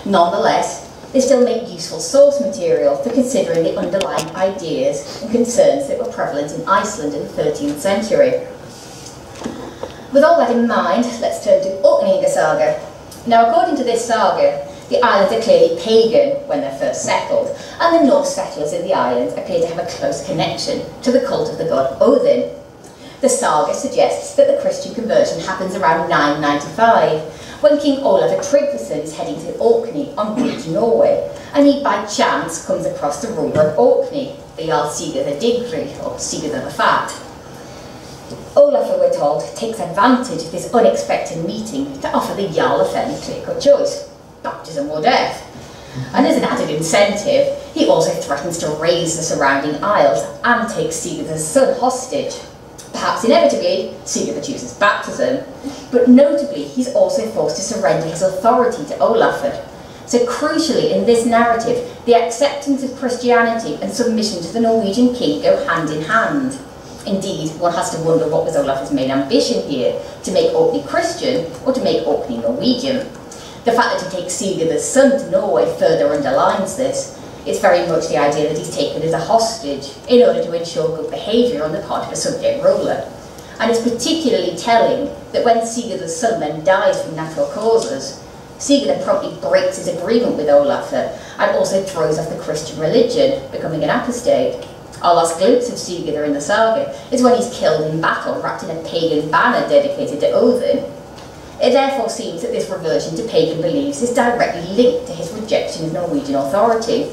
Nonetheless, they still make useful source material for considering the underlying ideas and concerns that were prevalent in Iceland in the 13th century. With all that in mind, let's turn to Orkney saga. Now, according to this saga, the islands are clearly pagan when they're first settled, and the Norse settlers in the islands appear to have a close connection to the cult of the god Odin. The saga suggests that the Christian conversion happens around 995, when King Ólafur Tryggvason is heading to Orkney en route to Norway, and he by chance comes across the ruler of Orkney, the Jarl Sigurd the Digri, or Sigurd the Fat. Ólafur, we're told, takes advantage of this unexpected meeting to offer the Jarl a fairly clear-cut choice: baptism or death. And as an added incentive, he also threatens to raze the surrounding isles and take Sigurd's son hostage. Perhaps inevitably, Sigurd chooses baptism, but notably he's also forced to surrender his authority to Ólafur. So crucially in this narrative, the acceptance of Christianity and submission to the Norwegian king go hand in hand. Indeed, one has to wonder what was Ólafur's main ambition here, to make Orkney Christian or to make Orkney Norwegian. The fact that he takes Sigurd's son to Norway further underlines this. It's very much the idea that he's taken as a hostage in order to ensure good behaviour on the part of a subject ruler. And it's particularly telling that when Sigurd's son then dies from natural causes, Sigurd promptly breaks his agreement with Ólafur and also throws off the Christian religion, becoming an apostate. Our last glimpse of Sigurd in the saga is when he's killed in battle, wrapped in a pagan banner dedicated to Odin. It therefore seems that this reversion to pagan beliefs is directly linked to his rejection of Norwegian authority.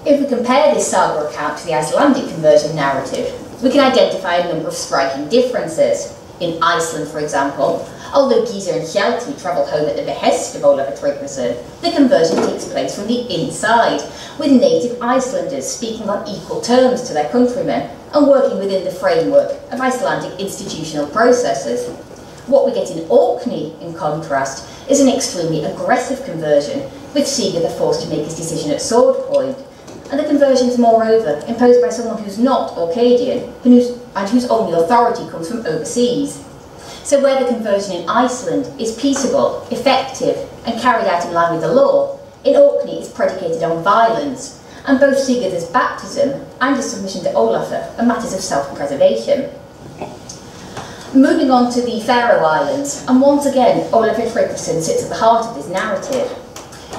If we compare this saga account to the Icelandic conversion narrative, we can identify a number of striking differences. In Iceland, for example, although Gísir and Hjalti travel home at the behest of Ólafur Tryggvason, the conversion takes place from the inside, with native Icelanders speaking on equal terms to their countrymen and working within the framework of Icelandic institutional processes. What we get in Orkney, in contrast, is an extremely aggressive conversion, with Sigurd forced to make his decision at sword point, and the conversions, moreover, imposed by someone who's not Orcadian, and whose only authority comes from overseas. So where the conversion in Iceland is peaceable, effective, and carried out in line with the law, in Orkney it's predicated on violence, and both Sigurd's baptism and his submission to Olafur are matters of self-preservation. Moving on to the Faroe Islands, and once again Olafur Tryggvason sits at the heart of this narrative.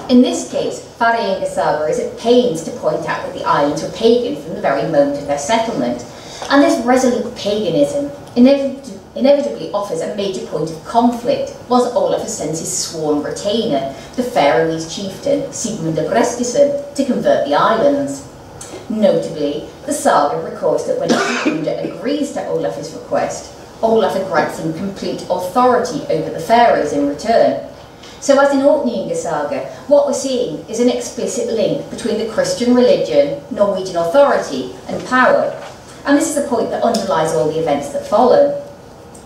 In this case, Faroe Saga is at pains to point out that the islands were pagan from the very moment of their settlement, and this resolute paganism inevitably offers a major point of conflict once Olafur sends his sworn retainer, the Faroese chieftain Sigmund of Restison, to convert the islands. Notably, the saga records that when Sigmund agrees to Olafur's request, Olafur grants him complete authority over the Faroes in return. So as in Orkney Saga, what we're seeing is an explicit link between the Christian religion, Norwegian authority and power. And this is a point that underlies all the events that follow.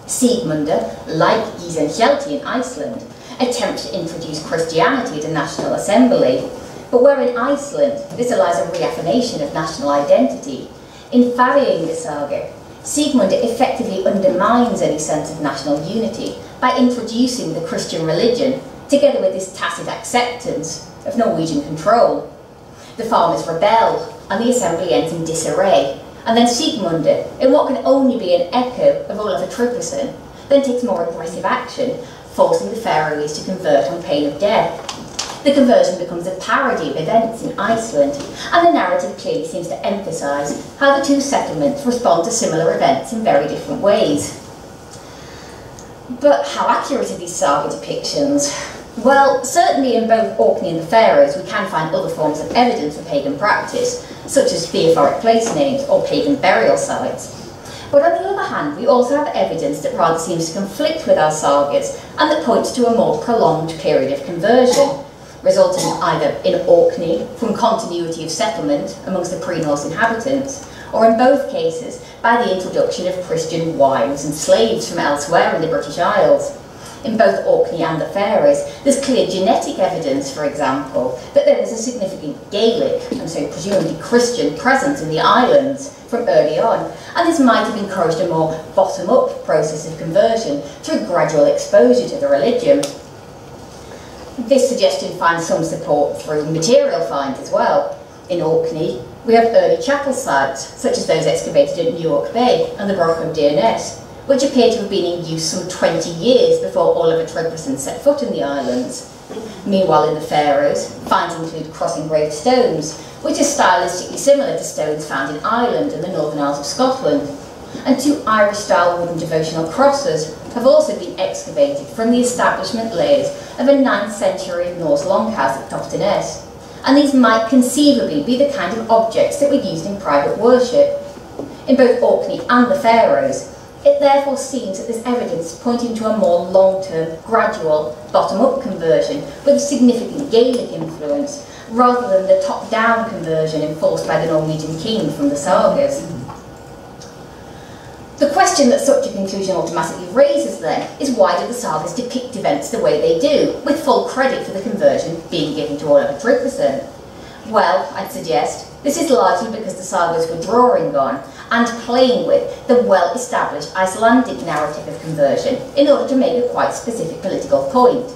Sigmundur, like Giselhjalti in Iceland, attempts to introduce Christianity at the National Assembly. But where in Iceland this allows a reaffirmation of national identity, in Faroe Saga, Sigmundur effectively undermines any sense of national unity by introducing the Christian religion, together with this tacit acceptance of Norwegian control. The farmers rebel, and the assembly ends in disarray, and then Sigmundur, in what can only be an echo of Olafur Tryggvason, then takes more aggressive action, forcing the Faroese to convert on pain of death. The conversion becomes a parody of events in Iceland, and the narrative clearly seems to emphasise how the two settlements respond to similar events in very different ways. But how accurate are these saga depictions? Well, certainly in both Orkney and the Faroes we can find other forms of evidence for pagan practice, such as theophoric place names or pagan burial sites. But on the other hand, we also have evidence that rather seems to conflict with our sagas and that points to a more prolonged period of conversion, resulting either in Orkney from continuity of settlement amongst the pre-Norse inhabitants, or in both cases by the introduction of Christian wives and slaves from elsewhere in the British Isles. In both Orkney and the Faroes, there's clear genetic evidence, for example, that there was a significant Gaelic, and so presumably Christian, presence in the islands from early on, and this might have encouraged a more bottom-up process of conversion through gradual exposure to the religion. This suggestion finds some support through material finds as well. In Orkney, we have early chapel sites, such as those excavated at Newark Bay and the Broch of Dearness, which appear to have been in use some 20 years before Olafur Tryggvason set foot in the islands. Meanwhile, in the Faroes, finds include cross-engraved stones, which are stylistically similar to stones found in Ireland and the Northern Isles of Scotland. And two Irish-style wooden devotional crosses have also been excavated from the establishment layers of a 9th century Norse longhouse at Toftenes. And these might conceivably be the kind of objects that were used in private worship. In both Orkney and the Faroes, it therefore seems that there's evidence pointing to a more long-term, gradual, bottom-up conversion with a significant Gaelic influence, rather than the top-down conversion enforced by the Norwegian king from the sagas. The question that such a conclusion automatically raises, then, is why do the sagas depict events the way they do, with full credit for the conversion being given to Olafur Tryggvason? Well, I'd suggest this is largely because the sagas were drawing on and playing with the well-established Icelandic narrative of conversion in order to make a quite specific political point.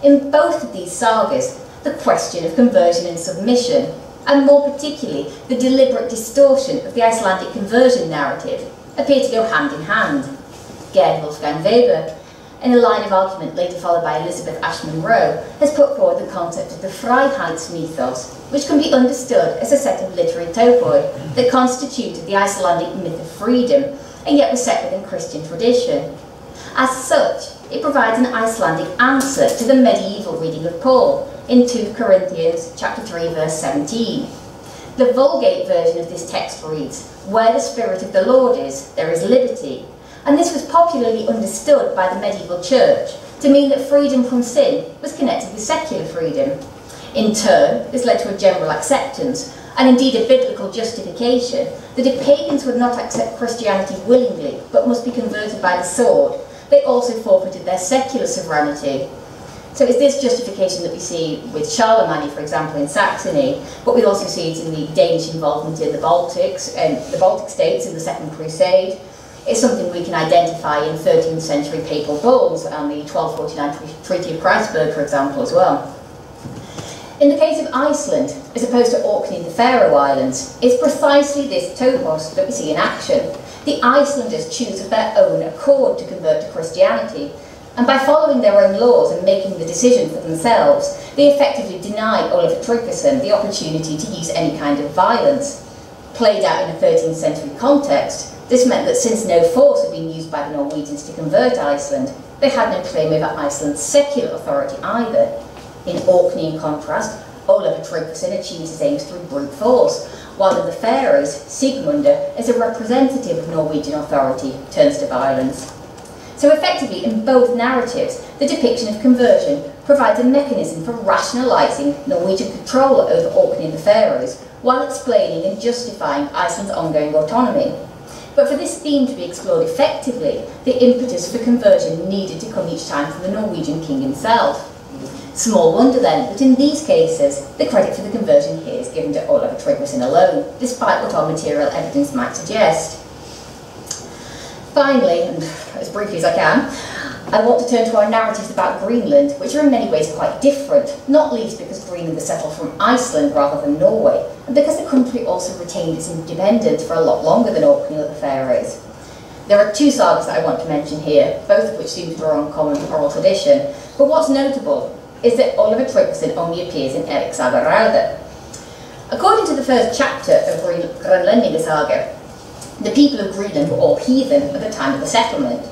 In both of these sagas, the question of conversion and submission, and more particularly the deliberate distortion of the Icelandic conversion narrative, appear to go hand in hand. Gerd Wolfgang Weber, in a line of argument later followed by Elizabeth Ashman Rowe, has put forward the concept of the Freiheitsmythos, which can be understood as a set of literary topoi that constituted the Icelandic myth of freedom, and yet was set within Christian tradition. As such, it provides an Icelandic answer to the medieval reading of Paul in 2 Corinthians chapter 3, verse 17. The Vulgate version of this text reads, "Where the Spirit of the Lord is, there is liberty." And this was popularly understood by the medieval church to mean that freedom from sin was connected with secular freedom. In turn, this led to a general acceptance, and indeed a biblical justification, that if pagans would not accept Christianity willingly, but must be converted by the sword, they also forfeited their secular sovereignty. So it's this justification that we see with Charlemagne, for example, in Saxony, but we also see it in the Danish involvement in the Baltics and the Baltic states in the Second Crusade. It's something we can identify in 13th century papal bulls and the 1249 Treaty of Kreuzberg, for example, as well. In the case of Iceland, as opposed to Orkney and the Faroe Islands, it's precisely this topos that we see in action. The Icelanders choose of their own accord to convert to Christianity, and by following their own laws and making the decision for themselves, they effectively deny Olafur Tryggvason the opportunity to use any kind of violence. Played out in a 13th century context, this meant that since no force had been used by the Norwegians to convert Iceland, they had no claim over Iceland's secular authority either. In Orkney, in contrast, Olafur Tryggvason achieves his aims through brute force, while in the Faroes, Sigmundur, as a representative of Norwegian authority, turns to violence. So effectively, in both narratives, the depiction of conversion provides a mechanism for rationalising Norwegian control over Orkney and the Faroes, while explaining and justifying Iceland's ongoing autonomy. But for this theme to be explored effectively, the impetus for conversion needed to come each time from the Norwegian king himself. Small wonder then that in these cases, the credit for the conversion here is given to Olafur Tryggvason alone, despite what our material evidence might suggest. Finally, and as briefly as I can, I want to turn to our narratives about Greenland, which are in many ways quite different, not least because Greenland was settled from Iceland rather than Norway, and because the country also retained its independence for a lot longer than Orkney or the Faroes. There are two sagas that I want to mention here, both of which seem to draw on common oral tradition, but what's notable is that Olafur Tryggvason only appears in Erik Saga Raude. According to the first chapter of Grönlendinga Saga, the people of Greenland were all heathen at the time of the settlement,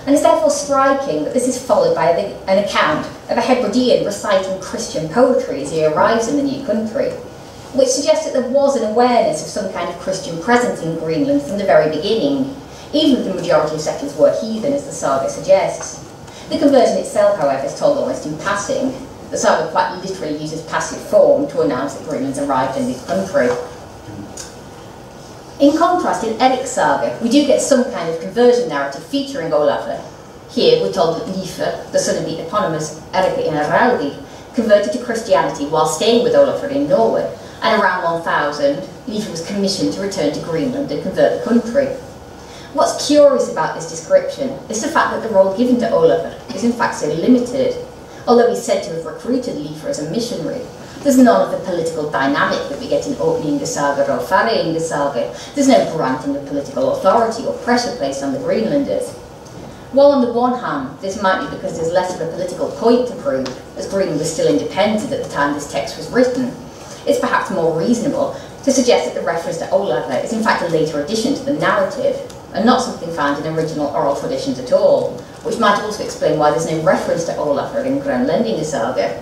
and it's therefore striking that this is followed by an account of a Hebridean reciting Christian poetry as he arrives in the new country, which suggests that there was an awareness of some kind of Christian presence in Greenland from the very beginning, even if the majority of settlers were heathen, as the saga suggests. The conversion itself, however, is told almost in passing. The saga quite literally uses passive form to announce that Greenland's arrived in this country. In contrast, in Erik's saga, we do get some kind of conversion narrative featuring Olafur. Here, we're told that Leifur, the son of the eponymous Erik Inaraldi, converted to Christianity while staying with Olafur in Norway, and around 1000, Leifur was commissioned to return to Greenland and convert the country. What's curious about this description is the fact that the role given to Olafur is in fact so limited. Although he's said to have recruited Leifur as a missionary, there's none of the political dynamic that we get in Orkneyinga Saga or Faroeinga Saga. There's no granting of political authority or pressure placed on the Greenlanders. While on the one hand, this might be because there's less of a political point to prove, as Greenland was still independent at the time this text was written, it's perhaps more reasonable to suggest that the reference to Olafur is in fact a later addition to the narrative, and not something found in original oral traditions at all, which might also explain why there's no reference to Olafur in Grönlendinga Saga.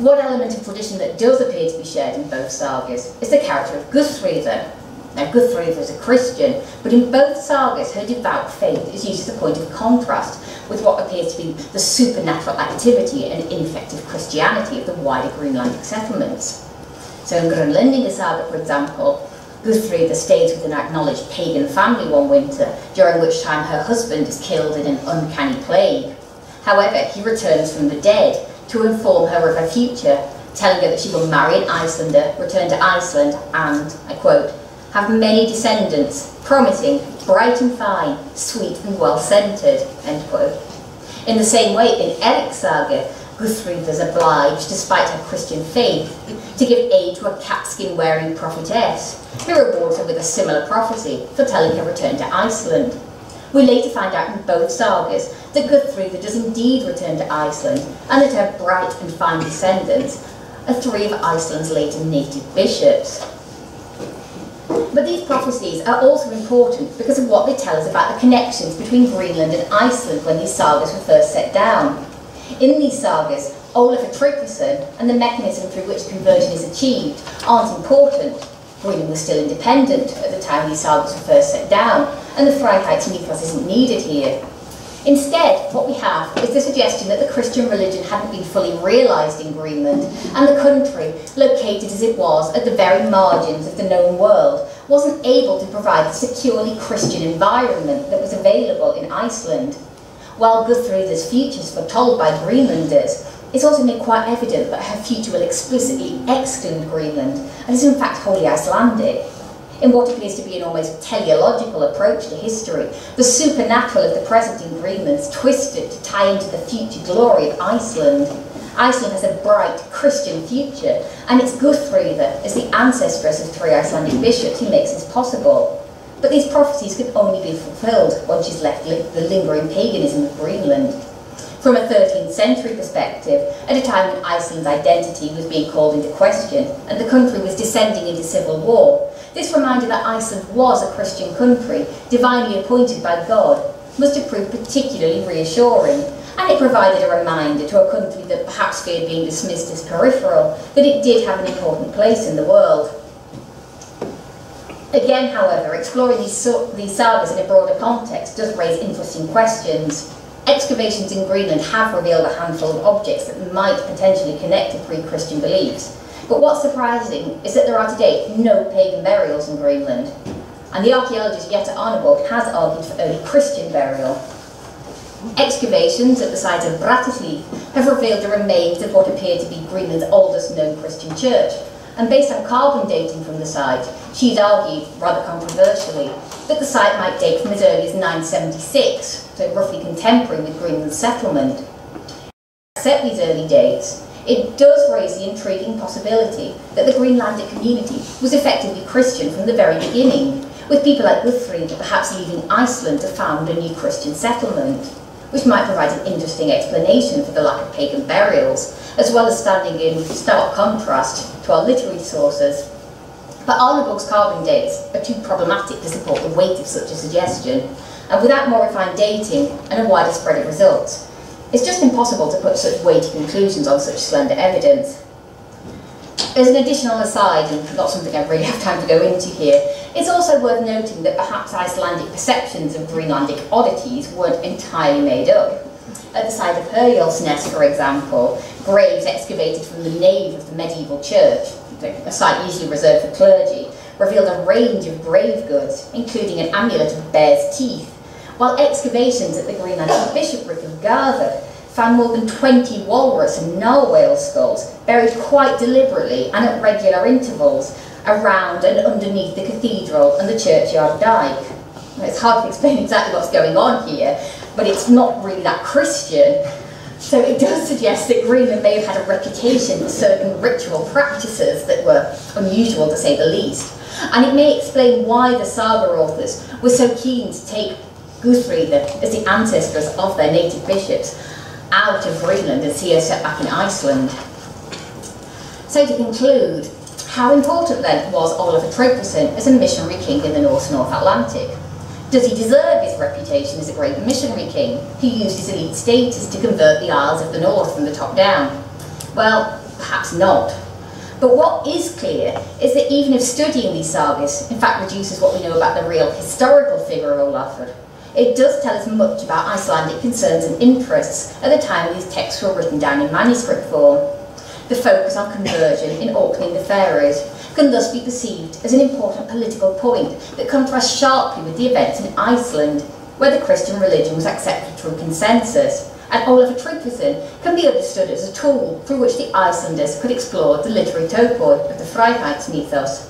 One element of tradition that does appear to be shared in both sagas is the character of Guthríður. Now, Guthríður is a Christian, but in both sagas her devout faith is used as a point of contrast with what appears to be the supernatural activity and ineffective Christianity of the wider Greenlandic settlements. So in Grönlendinga Saga, for example, Guthríður stays with an acknowledged pagan family one winter, during which time her husband is killed in an uncanny plague. However, he returns from the dead to inform her of her future, telling her that she will marry an Icelander, return to Iceland, and, I quote, have many descendants, promising, bright and fine, sweet and well-scented, end quote. In the same way, in Erik's saga, Guthríður is obliged, despite her Christian faith, to give aid to a catskin-wearing prophetess, who rewards her with a similar prophecy, foretelling her return to Iceland. We later find out in both sagas that Guthríður does indeed return to Iceland, and that her bright and fine descendants are 3 of Iceland's later native bishops. But these prophecies are also important because of what they tell us about the connections between Greenland and Iceland when these sagas were first set down. In these sagas, Olafur Tryggvason and the mechanism through which conversion is achieved aren't important. Greenland was still independent at the time these sagas were first set down, and the Freiheitsmythos isn't needed here. Instead, what we have is the suggestion that the Christian religion hadn't been fully realised in Greenland, and the country, located as it was at the very margins of the known world, wasn't able to provide the securely Christian environment that was available in Iceland. While Guthruda's future is foretold by Greenlanders, it's also made quite evident that her future will explicitly exclude Greenland, and is in fact wholly Icelandic. In what appears to be an almost teleological approach to history, the supernatural of the present in Greenland is twisted to tie into the future glory of Iceland. Iceland has a bright Christian future, and it's Guthruda, as the ancestress of 3 Icelandic bishops, who makes this possible. But these prophecies could only be fulfilled once she's left the lingering paganism of Greenland. From a 13th century perspective, at a time when Iceland's identity was being called into question and the country was descending into civil war, this reminder that Iceland was a Christian country, divinely appointed by God, must have proved particularly reassuring, and it provided a reminder to a country that perhaps feared being dismissed as peripheral, that it did have an important place in the world. Again, however, exploring these sagas in a broader context does raise interesting questions. Excavations in Greenland have revealed a handful of objects that might potentially connect to pre-Christian beliefs. But what's surprising is that there are to date no pagan burials in Greenland. And the archaeologist Jette Arneborg has argued for early Christian burial. Excavations at the site of Brattahlíð have revealed the remains of what appeared to be Greenland's oldest known Christian church. And based on carbon dating from the site, she's argued, rather controversially, that the site might date from as early as 976, so roughly contemporary with Greenland's settlement. If we accept these early dates, it does raise the intriguing possibility that the Greenlandic community was effectively Christian from the very beginning, with people like Guthruda perhaps leaving Iceland to found a new Christian settlement, which might provide an interesting explanation for the lack of pagan burials, as well as standing in stark contrast to our literary sources. But Arneborg's carving dates are too problematic to support the weight of such a suggestion, and without more refined dating and a wider spread of results, it's just impossible to put such weighty conclusions on such slender evidence. As an additional aside, and not something I really have time to go into here, it's also worth noting that perhaps Icelandic perceptions of Greenlandic oddities weren't entirely made up. At the site of Hurvitz, for example, graves excavated from the nave of the medieval church, a site usually reserved for clergy, revealed a range of grave goods, including an amulet of bear's teeth, while excavations at the Greenlandic bishopric of Garðar found more than 20 walrus and narwhal skulls buried quite deliberately and at regular intervals around and underneath the cathedral and the churchyard dyke. Now, it's hard to explain exactly what's going on here, but it's not really that Christian. So it does suggest that Greenland may have had a reputation for certain ritual practices that were unusual, to say the least. And it may explain why the saga authors were so keen to take Guthruda as the ancestress of their native bishops out of Greenland and see her set back in Iceland. So to conclude, how important then was Olafur Tryggvason as a missionary king in the North Atlantic? Does he deserve his reputation as a great missionary king who used his elite status to convert the Isles of the North from the top down? Well, perhaps not. But what is clear is that even if studying these sagas in fact reduces what we know about the real historical figure of Olafur, it does tell us much about Icelandic concerns and interests at the time these texts were written down in manuscript form. The focus on conversion in Orkney and the Faroes can thus be perceived as an important political point that contrasts sharply with the events in Iceland, where the Christian religion was accepted through consensus, and Olafur Tryggvason can be understood as a tool through which the Icelanders could explore the literary topoi of the Freiheitsmythos.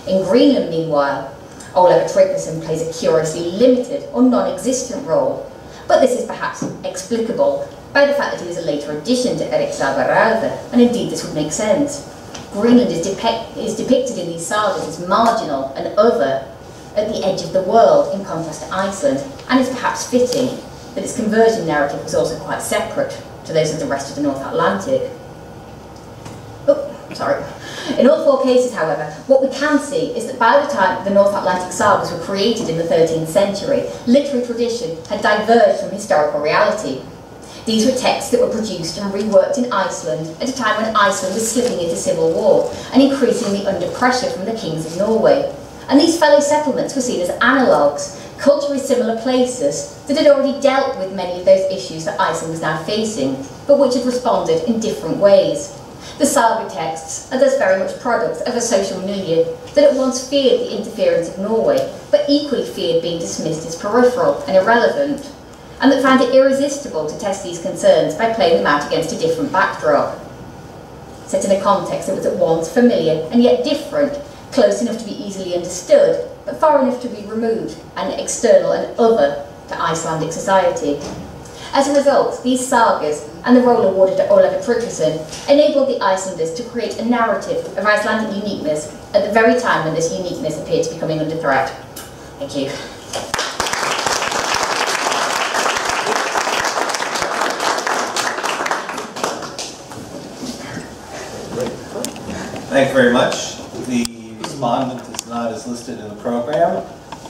In Greenland, meanwhile, Olafur Tryggvason plays a curiously limited or non-existent role, but this is perhaps explicable by the fact that he was a later addition to Erik Saga Rauða, and indeed this would make sense. Greenland is depicted in these sagas as marginal and other, at the edge of the world, in contrast to Iceland, and it's perhaps fitting that its conversion narrative was also quite separate to those of the rest of the North Atlantic. In all 4 cases, however, what we can see is that by the time the North Atlantic sagas were created in the 13th century, literary tradition had diverged from historical reality. These were texts that were produced and reworked in Iceland at a time when Iceland was slipping into civil war and increasingly under pressure from the kings of Norway. And these fellow settlements were seen as analogues, culturally similar places that had already dealt with many of those issues that Iceland was now facing, but which had responded in different ways. The saga texts are thus very much products of a social milieu that at once feared the interference of Norway, but equally feared being dismissed as peripheral and irrelevant. and that found it irresistible to test these concerns by playing them out against a different backdrop. Set in a context that was at once familiar and yet different, close enough to be easily understood, but far enough to be removed and external and other to Icelandic society. As a result, these sagas and the role awarded to Ólafur Tryggvason enabled the Icelanders to create a narrative of Icelandic uniqueness at the very time when this uniqueness appeared to be coming under threat. Thank you. Thank you very much. The respondent is not as listed in the program,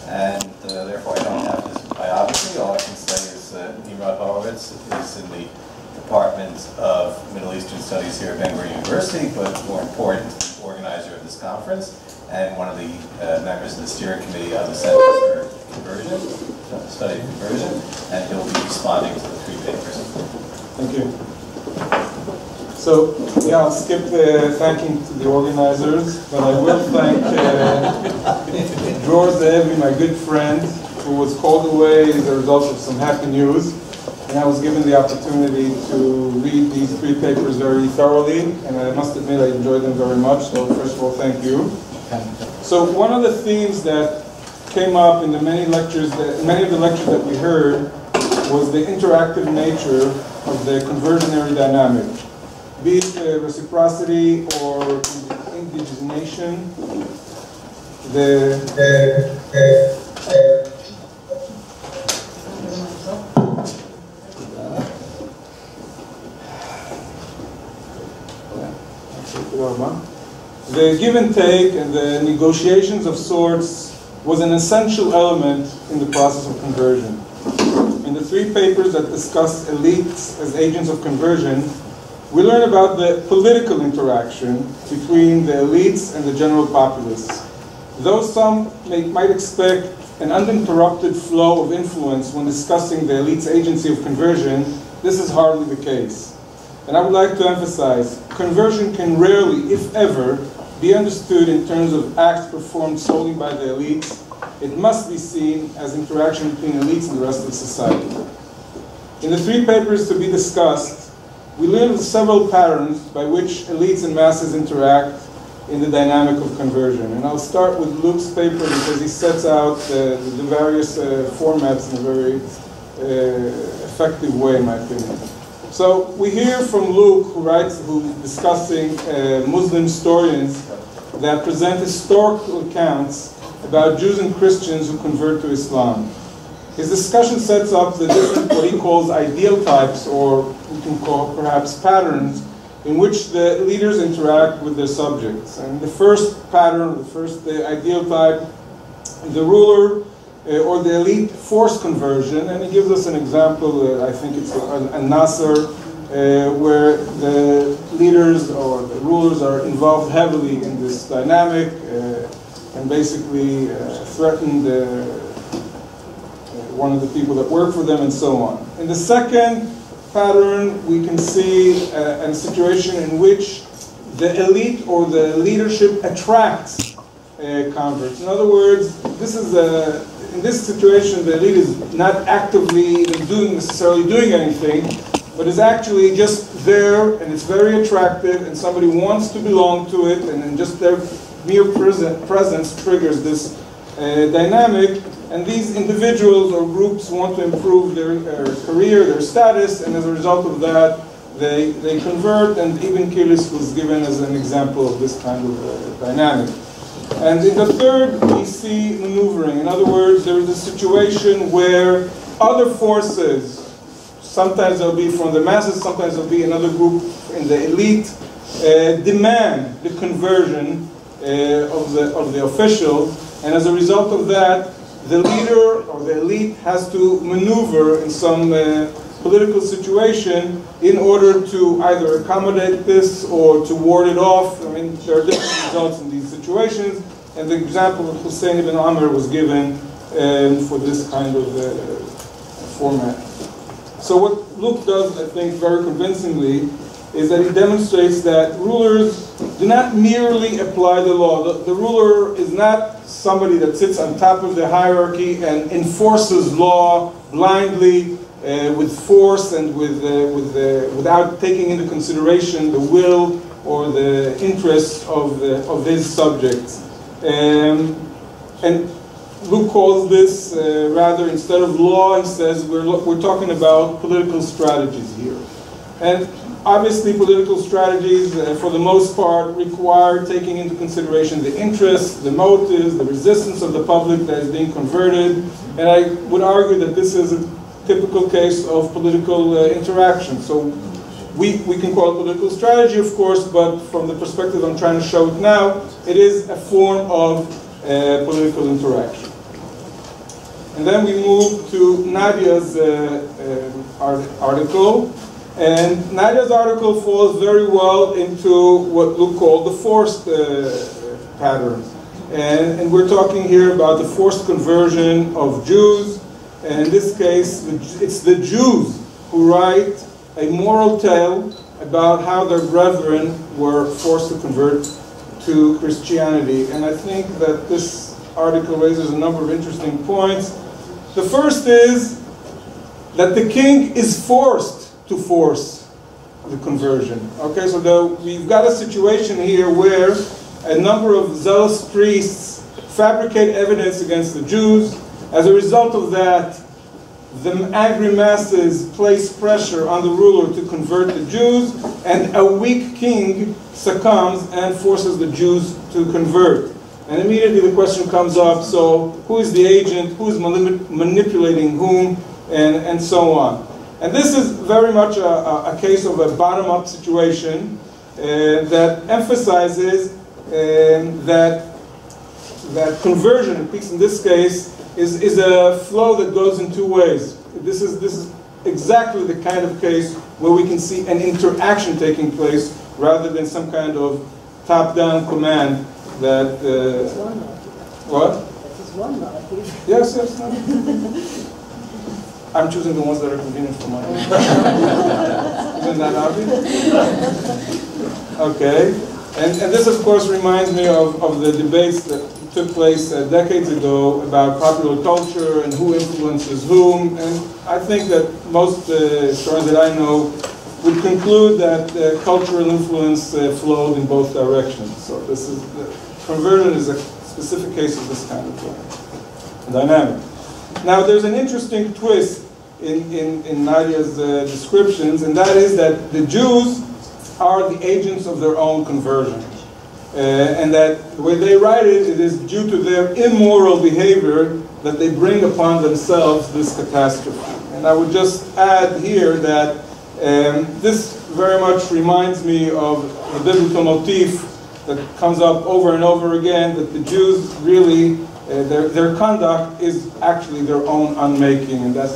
and therefore I don't have his biography. All I can say is Nimrod Hurvitz is in the Department of Middle Eastern Studies here at Ben-Gurion University, but more important, the organizer of this conference and one of the members of the steering committee on the Center for Conversion, Study of Conversion, and he'll be responding to the 3 papers. Thank you. So, yeah, I'll skip the thanking to the organizers, but I will thank Dror Ze'evi, my good friend, who was called away as a result of some happy news. And I was given the opportunity to read these 3 papers very thoroughly, and I must admit I enjoyed them very much, so first of all, thank you. So one of the themes that came up in the many of the lectures that we heard was the interactive nature of the conversionary dynamic. Be it reciprocity or indigenation, the give and take and the negotiations of sorts was an essential element in the process of conversion. In the 3 papers that discuss elites as agents of conversion, we learn about the political interaction between the elites and the general populace. Though some might expect an uninterrupted flow of influence when discussing the elite's agency of conversion, this is hardly the case. And I would like to emphasize, conversion can rarely, if ever, be understood in terms of acts performed solely by the elites. It must be seen as interaction between elites and the rest of society. In the 3 papers to be discussed, we learn of several patterns by which elites and masses interact in the dynamic of conversion. And I'll start with Luke's paper because he sets out the various formats in a very effective way, in my opinion. So we hear from Luke, who's discussing Muslim historians that present historical accounts about Jews and Christians who convert to Islam. His discussion sets up the different, what he calls ideal types, or we can call perhaps patterns, in which the leaders interact with their subjects. And the first pattern, the ideal type, the ruler or the elite forced conversion, and he gives us an example, I think it's a Nasser, where the leaders or the rulers are involved heavily in this dynamic and basically threaten one of the people that work for them and so on. In the second pattern, we can see a situation in which the elite or the leadership attracts converts. In other words, in this situation, the elite is not actively necessarily doing anything, but is actually just there, and it's very attractive, and somebody wants to belong to it, and then just their mere presence triggers this dynamic. And these individuals or groups want to improve their career, their status, and as a result of that, they convert, and even Kilis was given as an example of this kind of dynamic. And in the third, we see maneuvering. In other words, there is a situation where other forces, sometimes they'll be from the masses, sometimes they'll be another group in the elite, demand the conversion of the official, and as a result of that, the leader or the elite has to maneuver in some political situation in order to either accommodate this or to ward it off. I mean, there are different results in these situations, and the example of Hussein ibn Amr was given for this kind of format. So what Luke does, I think, very convincingly, is that he demonstrates that rulers do not merely apply the law. The ruler is not somebody that sits on top of the hierarchy and enforces law blindly with force and without taking into consideration the will or the interests of his subjects. And Luke calls this, rather, instead of law, he says we're talking about political strategies here. And obviously political strategies, for the most part, require taking into consideration the interests, the motives, the resistance of the public that is being converted. And I would argue that this is a typical case of political interaction. So we can call it political strategy, of course, but from the perspective I'm trying to show it now, it is a form of political interaction. And then we move to Nadia's article. And Nadia's article falls very well into what Luke called the forced pattern. And we're talking here about the forced conversion of Jews. And in this case, it's the Jews who write a moral tale about how their brethren were forced to convert to Christianity. And I think that this article raises a number of interesting points. The first is that the king is forced to force the conversion. Okay, so we've got a situation here where a number of zealous priests fabricate evidence against the Jews. As a result of that, the angry masses place pressure on the ruler to convert the Jews, and a weak king succumbs and forces the Jews to convert. And immediately the question comes up, so who is the agent, who is manipulating whom, and so on. And this is very much a case of a bottom-up situation that emphasizes that conversion, at least in this case, is a flow that goes in two ways. This is exactly the kind of case where we can see an interaction taking place rather than some kind of top-down command that... That's one narrative. What? That is one narrative. Yes, yes. No. I'm choosing the ones that are convenient for mine. Isn't that obvious? Okay. And this, of course, reminds me of the debates that took place decades ago about popular culture and who influences whom. And I think that most historians that I know would conclude that cultural influence flowed in both directions. So this is conversion is a specific case of this kind of dynamic. Now, there's an interesting twist in Nadia's descriptions, and that is that the Jews are the agents of their own conversion. And that the way they write it, it is due to their immoral behavior that they bring upon themselves this catastrophe. And I would just add here that this very much reminds me of the biblical motif that comes up over and over again, that the Jews really, their conduct is actually their own unmaking, and that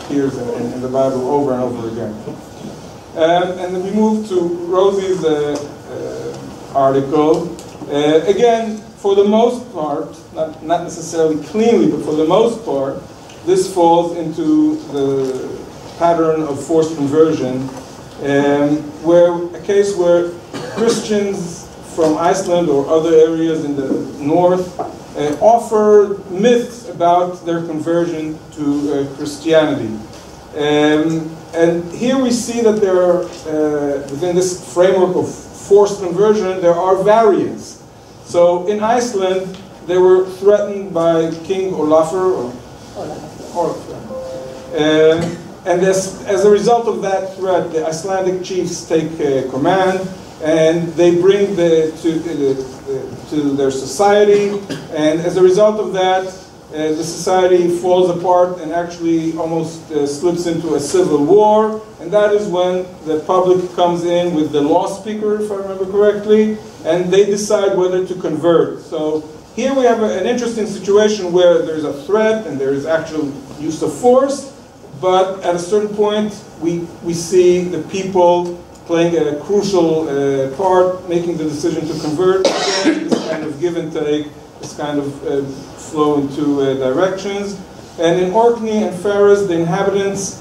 appears in the Bible over and over again. And then we move to Rosie's article. Again, for the most part, not necessarily cleanly, but for the most part, this falls into the pattern of forced conversion, where a case where Christians from Iceland or other areas in the north offer myths about their conversion to Christianity. And here we see that there are, within this framework of forced conversion, there are variants. So in Iceland, they were threatened by King Olafur, and as a result of that threat, the Icelandic chiefs take command, and they bring to their society, and as a result of that, the society falls apart and actually almost slips into a civil war, and that is when the public comes in with the law speaker, if I remember correctly, and they decide whether to convert. So here we have an interesting situation where there's a threat and there is actual use of force, but at a certain point we see the people playing a crucial part, making the decision to convert. Again, this kind of give and take, this kind of flow in two directions. And in Orkney and Faroes, the inhabitants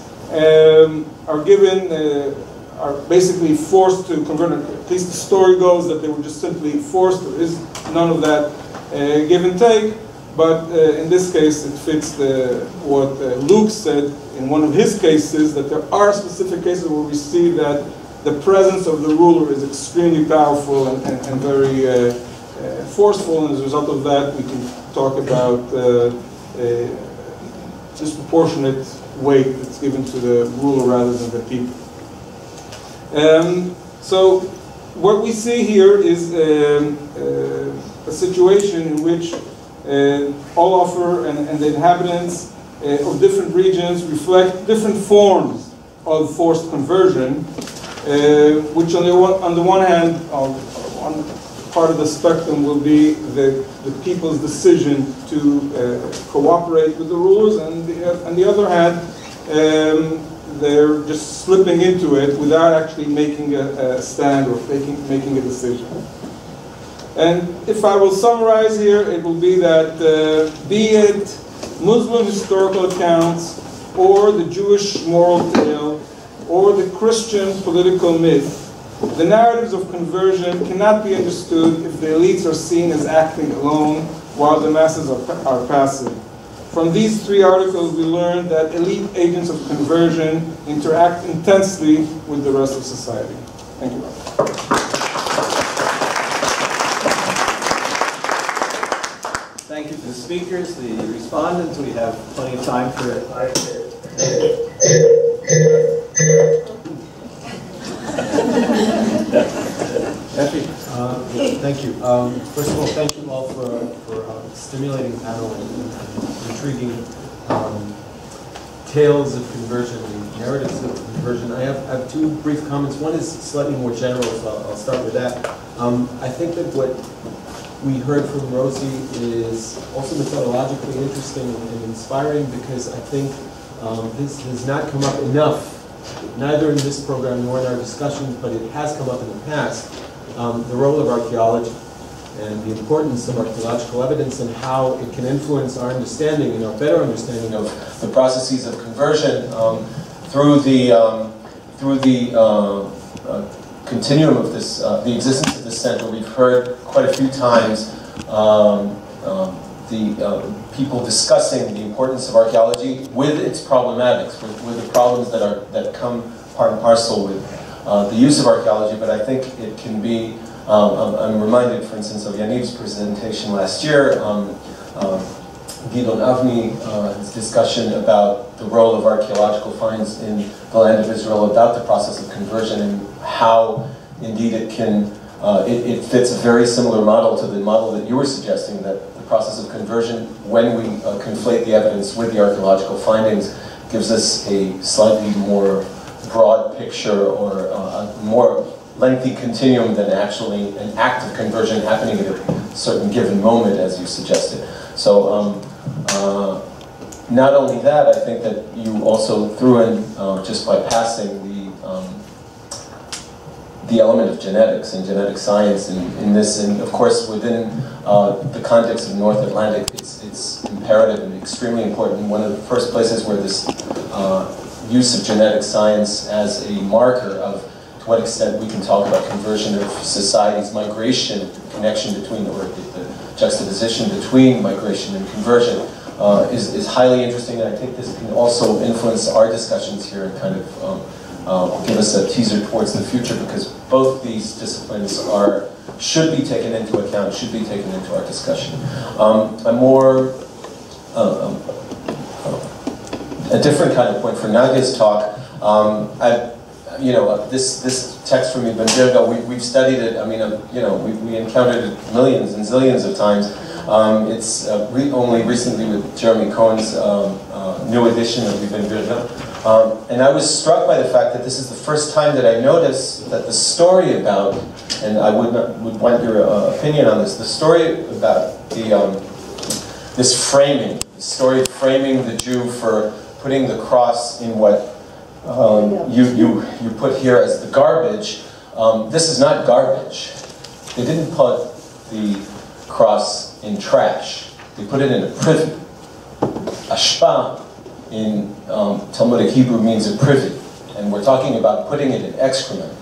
are basically forced to convert. At least the story goes that they were just simply forced. There is none of that give and take. But in this case, it fits what Luke said in one of his cases that there are specific cases where we see that the presence of the ruler is extremely powerful and very forceful, and as a result of that, we can talk about disproportionate weight that's given to the ruler rather than the people. So what we see here is a situation in which Olafur and the inhabitants of different regions reflect different forms of forced conversion, which on the one hand, on part of the spectrum will be the people's decision to cooperate with the rulers, and on the other hand, they're just slipping into it without actually making a stand or making a decision. And if I will summarize here, it will be that be it Muslim historical accounts, or the Jewish moral tale, or the Christian political myth, the narratives of conversion cannot be understood if the elites are seen as acting alone while the masses are passive. From these three articles, we learned that elite agents of conversion interact intensely with the rest of society. Thank you. Thank you to the speakers, the respondents. We have plenty of time for it. Thank you. First of all, thank you all for a stimulating panel and intriguing tales of conversion and narratives of conversion. I have two brief comments. One is slightly more general, so I'll start with that. I think that what we heard from Rosie is also methodologically interesting and inspiring, because I think this has not come up enough, neither in this program nor in our discussions, but it has come up in the past, the role of archaeology and the importance of archaeological evidence and how it can influence our understanding and our better understanding of the processes of conversion through the continuum of this, the existence of this center. We've heard quite a few times people discussing the importance of archaeology with its problematics, with the problems that come part and parcel with the use of archaeology. But I think it can be, I'm reminded, for instance, of Yaniv's presentation last year, Gidon Avni's discussion about the role of archaeological finds in the land of Israel, about the process of conversion and how indeed it can, it fits a very similar model to the model that you were suggesting, that the process of conversion, when we conflate the evidence with the archaeological findings, gives us a slightly more broad picture, or a more lengthy continuum than actually an act of conversion happening at a certain given moment, as you suggested. So not only that, I think that you also threw in, just by passing, the element of genetics and genetic science in this, and of course within the context of North Atlantic, it's imperative and extremely important. One of the first places where this use of genetic science as a marker of to what extent we can talk about conversion of societies, migration, connection between, or the juxtaposition between migration and conversion is highly interesting, and I think this can also influence our discussions here and kind of give us a teaser towards the future, because both these disciplines should be taken into account, should be taken into our discussion. A more a different kind of point for Nadia's talk. This text from Ben-Gurion, we've studied it. I mean, we encountered it millions and zillions of times. It's only recently with Jeremy Cohen's new edition of Ben-Gurion. And I was struck by the fact that this is the first time that I noticed that the story about, and I would want your opinion on this, the story about this framing, the story of framing the Jew for putting the cross in what you put here as the garbage. This is not garbage. They didn't put the cross in trash. They put it in a privy. Ashpa in Talmudic Hebrew means a privy, and we're talking about putting it in excrement.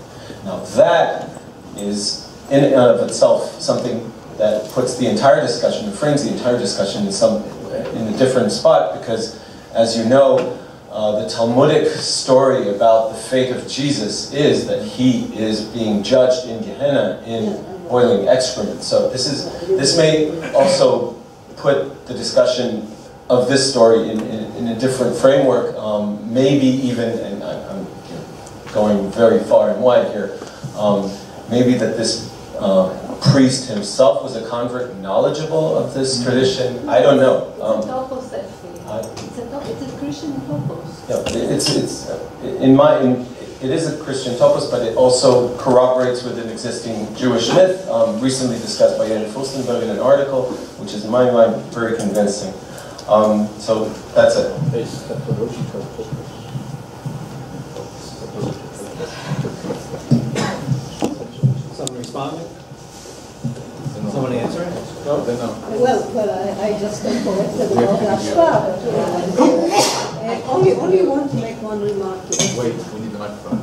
Now that is in and of itself something that puts the entire discussion, frames the entire discussion in a different spot, because as you know, the Talmudic story about the fate of Jesus is that he is being judged in Gehenna in boiling excrement. So this may also put the discussion of this story in a different framework, maybe even, and I'm going very far and wide here, maybe that this priest himself was a convert knowledgeable of this tradition. I don't know. It's a Christian topos. Yeah, it is a Christian topos, but it also corroborates with an existing Jewish myth, recently discussed by Jan Fulstenberg in an article, which is in my mind very convincing. So that's it. Someone responding? Someone answering? No, then no. Well, I just got corrected about the ashpa, but only want to make one remark here. Wait, we need the microphone.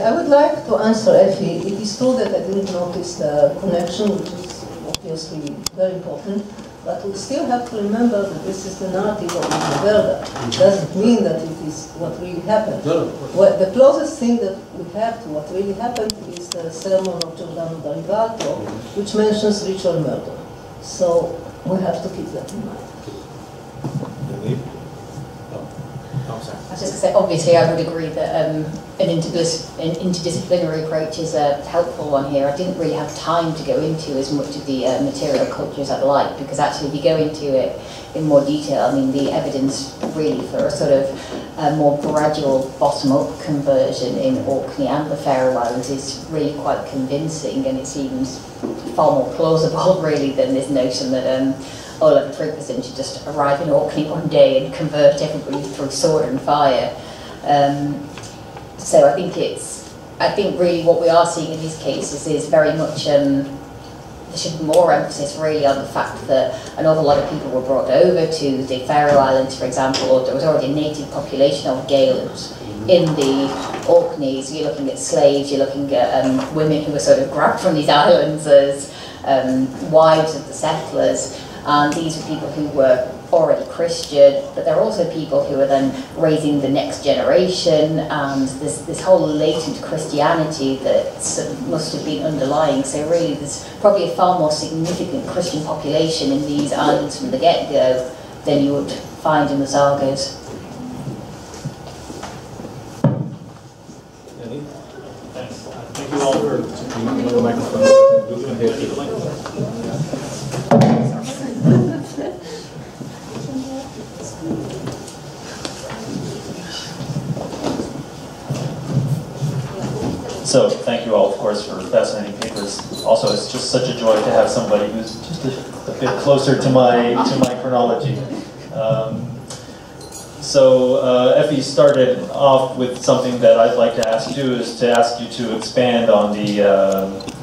I would like to answer Effie. It is true that I didn't notice the connection, which is obviously very important, but we still have to remember that this is the narrative of Nimrod. It doesn't mean that it is what really happened. Well, the closest thing that we have to what really happened is the sermon of Giordano da Rivalto, which mentions ritual murder. So we have to keep that in mind. I was just going to say, obviously, I would agree that an interdisciplinary approach is a helpful one here. I didn't really have time to go into as much of the material culture as I'd like, because actually, if you go into it in more detail, I mean, the evidence really for a sort of more gradual bottom-up conversion in Orkney and the Faroe Islands is really quite convincing, and it seems far more plausible, really, than this notion that Olaf Tryggvason should just arrive in Orkney one day and convert everybody through sword and fire. So I think really what we are seeing in these cases is very much, there should be more emphasis really on the fact that an awful lot of people were brought over to the Faroe Islands, for example, or there was already a native population of Gaels in the Orkneys. You're looking at slaves, you're looking at women who were sort of grabbed from these islands as wives of the settlers. And these were people who were already Christian, but there are also people who are then raising the next generation, and this whole latent Christianity that must have been underlying. So really there's probably a far more significant Christian population in these islands from the get-go than you would find in the sagas. Thanks. Thank you all for The microphone. So, thank you all, of course, for fascinating papers. Also, it's just such a joy to have somebody who's just a bit closer to my chronology. Effie started off with something that I'd like to ask you, is to ask you to expand on the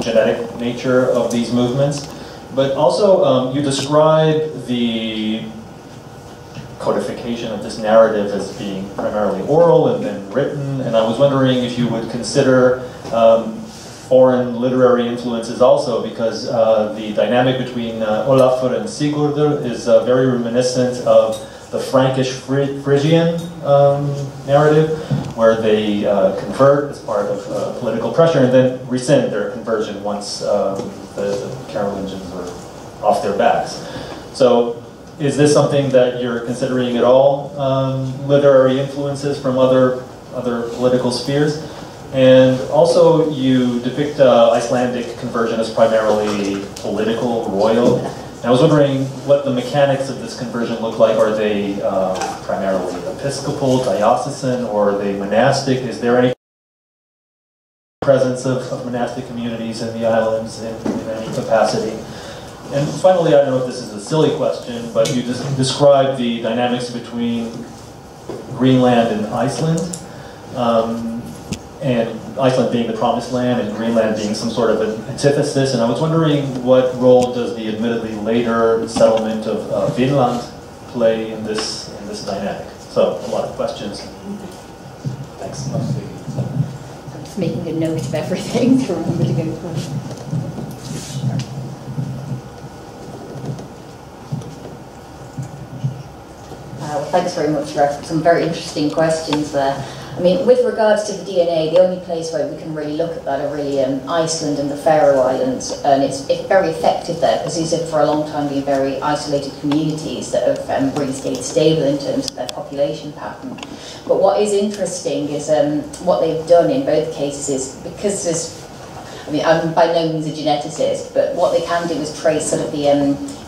genetic nature of these movements. But also, you describe the codification of this narrative as being primarily oral and then written, and I was wondering if you would consider foreign literary influences also, because the dynamic between Olafur and Sigurdur is very reminiscent of the Frankish Frisian narrative, where they convert as part of political pressure and then rescind their conversion once the Carolingians are off their backs. So, is this something that you're considering at all, literary influences from other political spheres? And also, you depict Icelandic conversion as primarily political, royal. And I was wondering what the mechanics of this conversion look like. Are they primarily episcopal, diocesan, or are they monastic? Is there any presence of monastic communities in the islands in any capacity? And finally, I don't know if this is a silly question, but you just described the dynamics between Greenland and Iceland, and Iceland being the promised land and Greenland being some sort of an antithesis. And I was wondering what role does the admittedly later settlement of Vinland play in this dynamic? So a lot of questions. Thanks. Just making a note of everything to remember to go through. Well, thanks very much for some very interesting questions there. I mean, with regards to the DNA, the only place where we can really look at that are really Iceland and the Faroe Islands, and it's very effective there because these have for a long time been very isolated communities that have really stayed stable in terms of their population pattern. But what is interesting is what they've done in both cases is, because there's, I mean, I'm by no means a geneticist, but what they can do is trace sort of the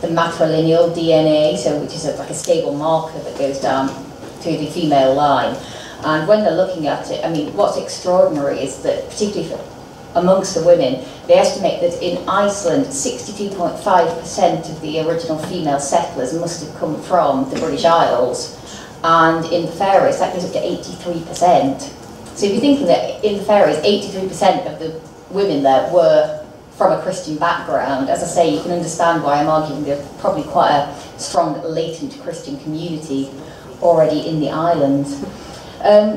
matrilineal DNA, so which is like a stable marker that goes down to the female line. And when they're looking at it, I mean, what's extraordinary is that, particularly amongst the women, they estimate that in Iceland, 62.5% of the original female settlers must have come from the British Isles. And in the Faroes, that goes up to 83%. So if you're thinking that in the Faroes, 83% of the women there were from a Christian background, as I say, you can understand why I'm arguing there's probably quite a strong latent Christian community already in the islands.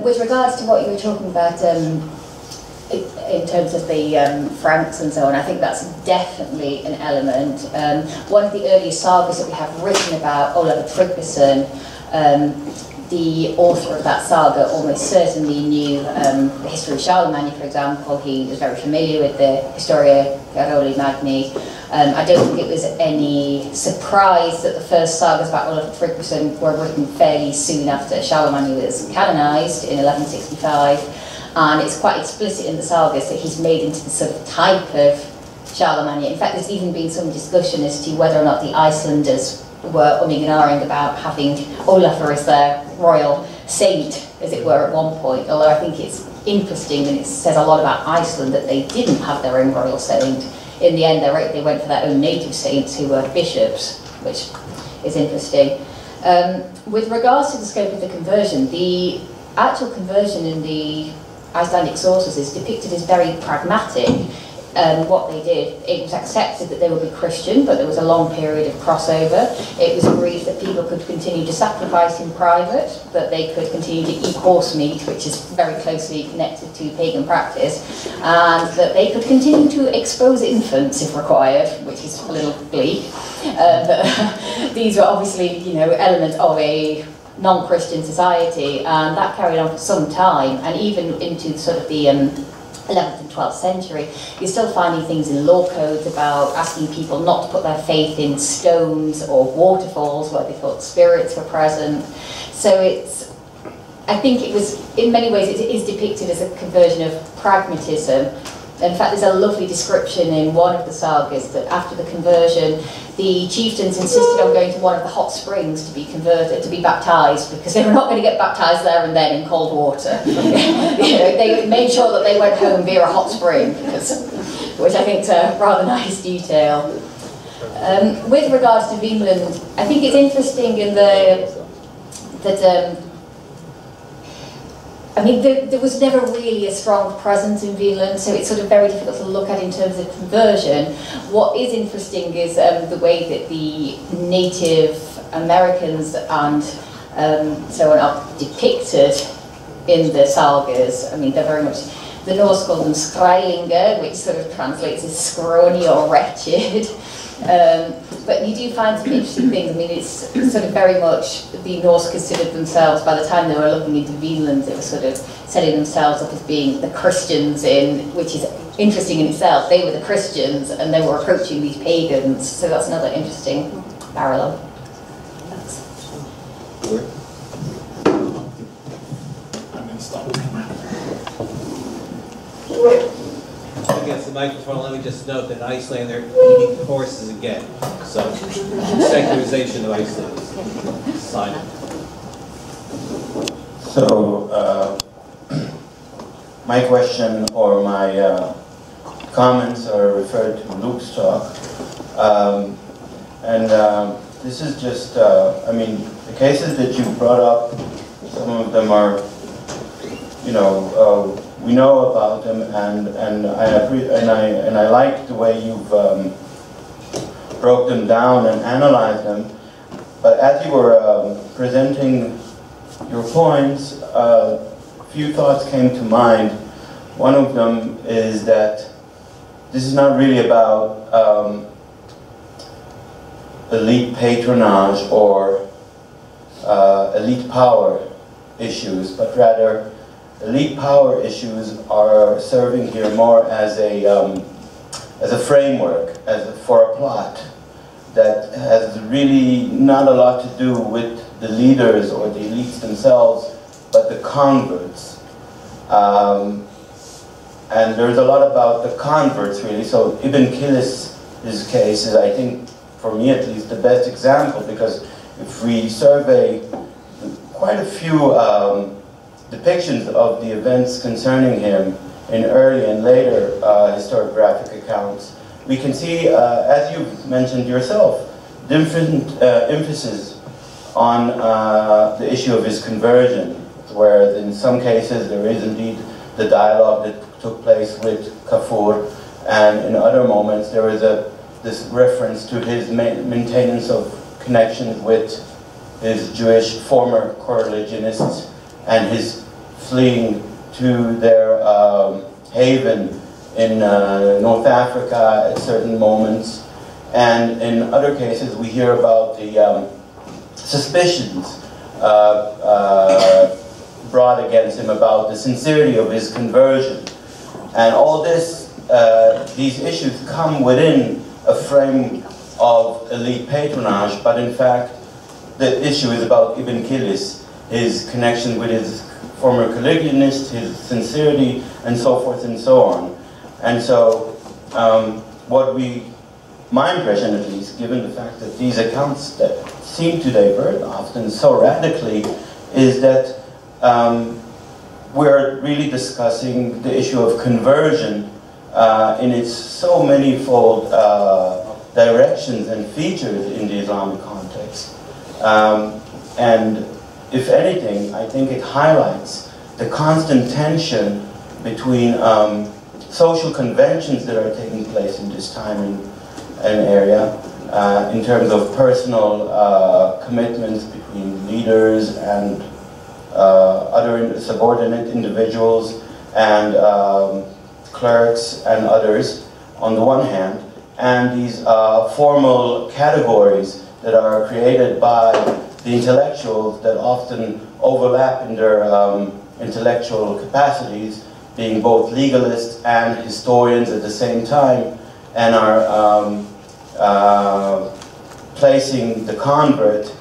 With regards to what you were talking about in terms of the Franks and so on, I think that's definitely an element. One of the earliest sagas that we have written about Olafur Tryggvason, the author of that saga almost certainly knew the history of Charlemagne, for example. He was very familiar with the Historia Caroli Magni. I don't think it was any surprise that the first sagas about Olafur Tryggvason were written fairly soon after Charlemagne was canonised in 1165. And it's quite explicit in the sagas that he's made into the sort of type of Charlemagne. In fact, there's even been some discussion as to whether or not the Icelanders were umming and ahhing about having Olafur as their royal saint, as it were, at one point. Although I think it's interesting and it says a lot about Iceland that they didn't have their own royal saint. In the end, they went for their own native saints who were bishops, which is interesting. With regards to the scope of the conversion, the actual conversion in the Icelandic sources is depicted as very pragmatic. What they did, it was accepted that they would be Christian, but there was a long period of crossover. It was agreed that people could continue to sacrifice in private, that they could continue to eat horse meat, which is very closely connected to pagan practice, and that they could continue to expose infants if required, which is a little bleak. But these were obviously, you know, elements of a non-Christian society, and that carried on for some time, and even into sort of the 11th and 12th century, you're still finding things in law codes about asking people not to put their faith in stones or waterfalls where they thought spirits were present. So it's, I think it was, in many ways, it is depicted as a conversion of pragmatism. In fact, there's a lovely description in one of the sagas that after the conversion, the chieftains insisted on going to one of the hot springs to be converted, to be baptised, because they were not going to get baptised there and then in cold water. You know, they made sure that they went home via a hot spring, which I think is a rather nice detail. With regards to Vinland, I think it's interesting in I mean, there was never really a strong presence in Vinland, so it's sort of very difficult to look at in terms of conversion. What is interesting is the way that the Native Americans and so on are depicted in the sagas. I mean, they're very much, the Norse call them Skrælingr, which sort of translates as scrawny or wretched. But you do find some interesting things. I mean, it's sort of very much the Norse considered themselves, by the time they were looking into Vinland, they were sort of setting themselves up as being the Christians which is interesting in itself. They were the Christians and they were approaching these pagans, so that's another interesting parallel. I'm going to stop. Against the microphone, let me just note that in Iceland they're eating horses again. So secularization of Iceland is silent. So my question or my comments are referred to Luke's talk. This is just, I mean, the cases that you brought up, some of them are, you know, we know about them, and I like the way you've broke them down and analyzed them. But as you were presenting your points, a few thoughts came to mind. One of them is that this is not really about elite patronage or elite power issues, but rather elite power issues are serving here more as a framework, for a plot that has really not a lot to do with the leaders or the elites themselves, but the converts. And there's a lot about the converts, really. So Ibn Kilis, his case is, I think, for me at least, the best example, because if we survey quite a few depictions of the events concerning him in early and later historiographic accounts, we can see, as you mentioned yourself, different emphasis on the issue of his conversion, where in some cases there is indeed the dialogue that took place with Kafur, and in other moments there is this reference to his maintenance of connections with his Jewish former coreligionists and his fleeing to their haven in North Africa at certain moments. And in other cases we hear about the suspicions brought against him about the sincerity of his conversion. And all this, these issues come within a frame of elite patronage, but in fact the issue is about Ibn Kilis, his connection with his former collegionist, his sincerity, and so forth and so on. And so my impression at least, given the fact that these accounts that seem to diverge often so radically, is that we're really discussing the issue of conversion in its so many-fold directions and features in the Islamic context. And if anything, I think it highlights the constant tension between social conventions that are taking place in this time and area, in terms of personal commitments between leaders and other subordinate individuals and clerks and others on the one hand, and these formal categories that are created by the intellectuals that often overlap in their intellectual capacities, being both legalists and historians at the same time, and are placing the convert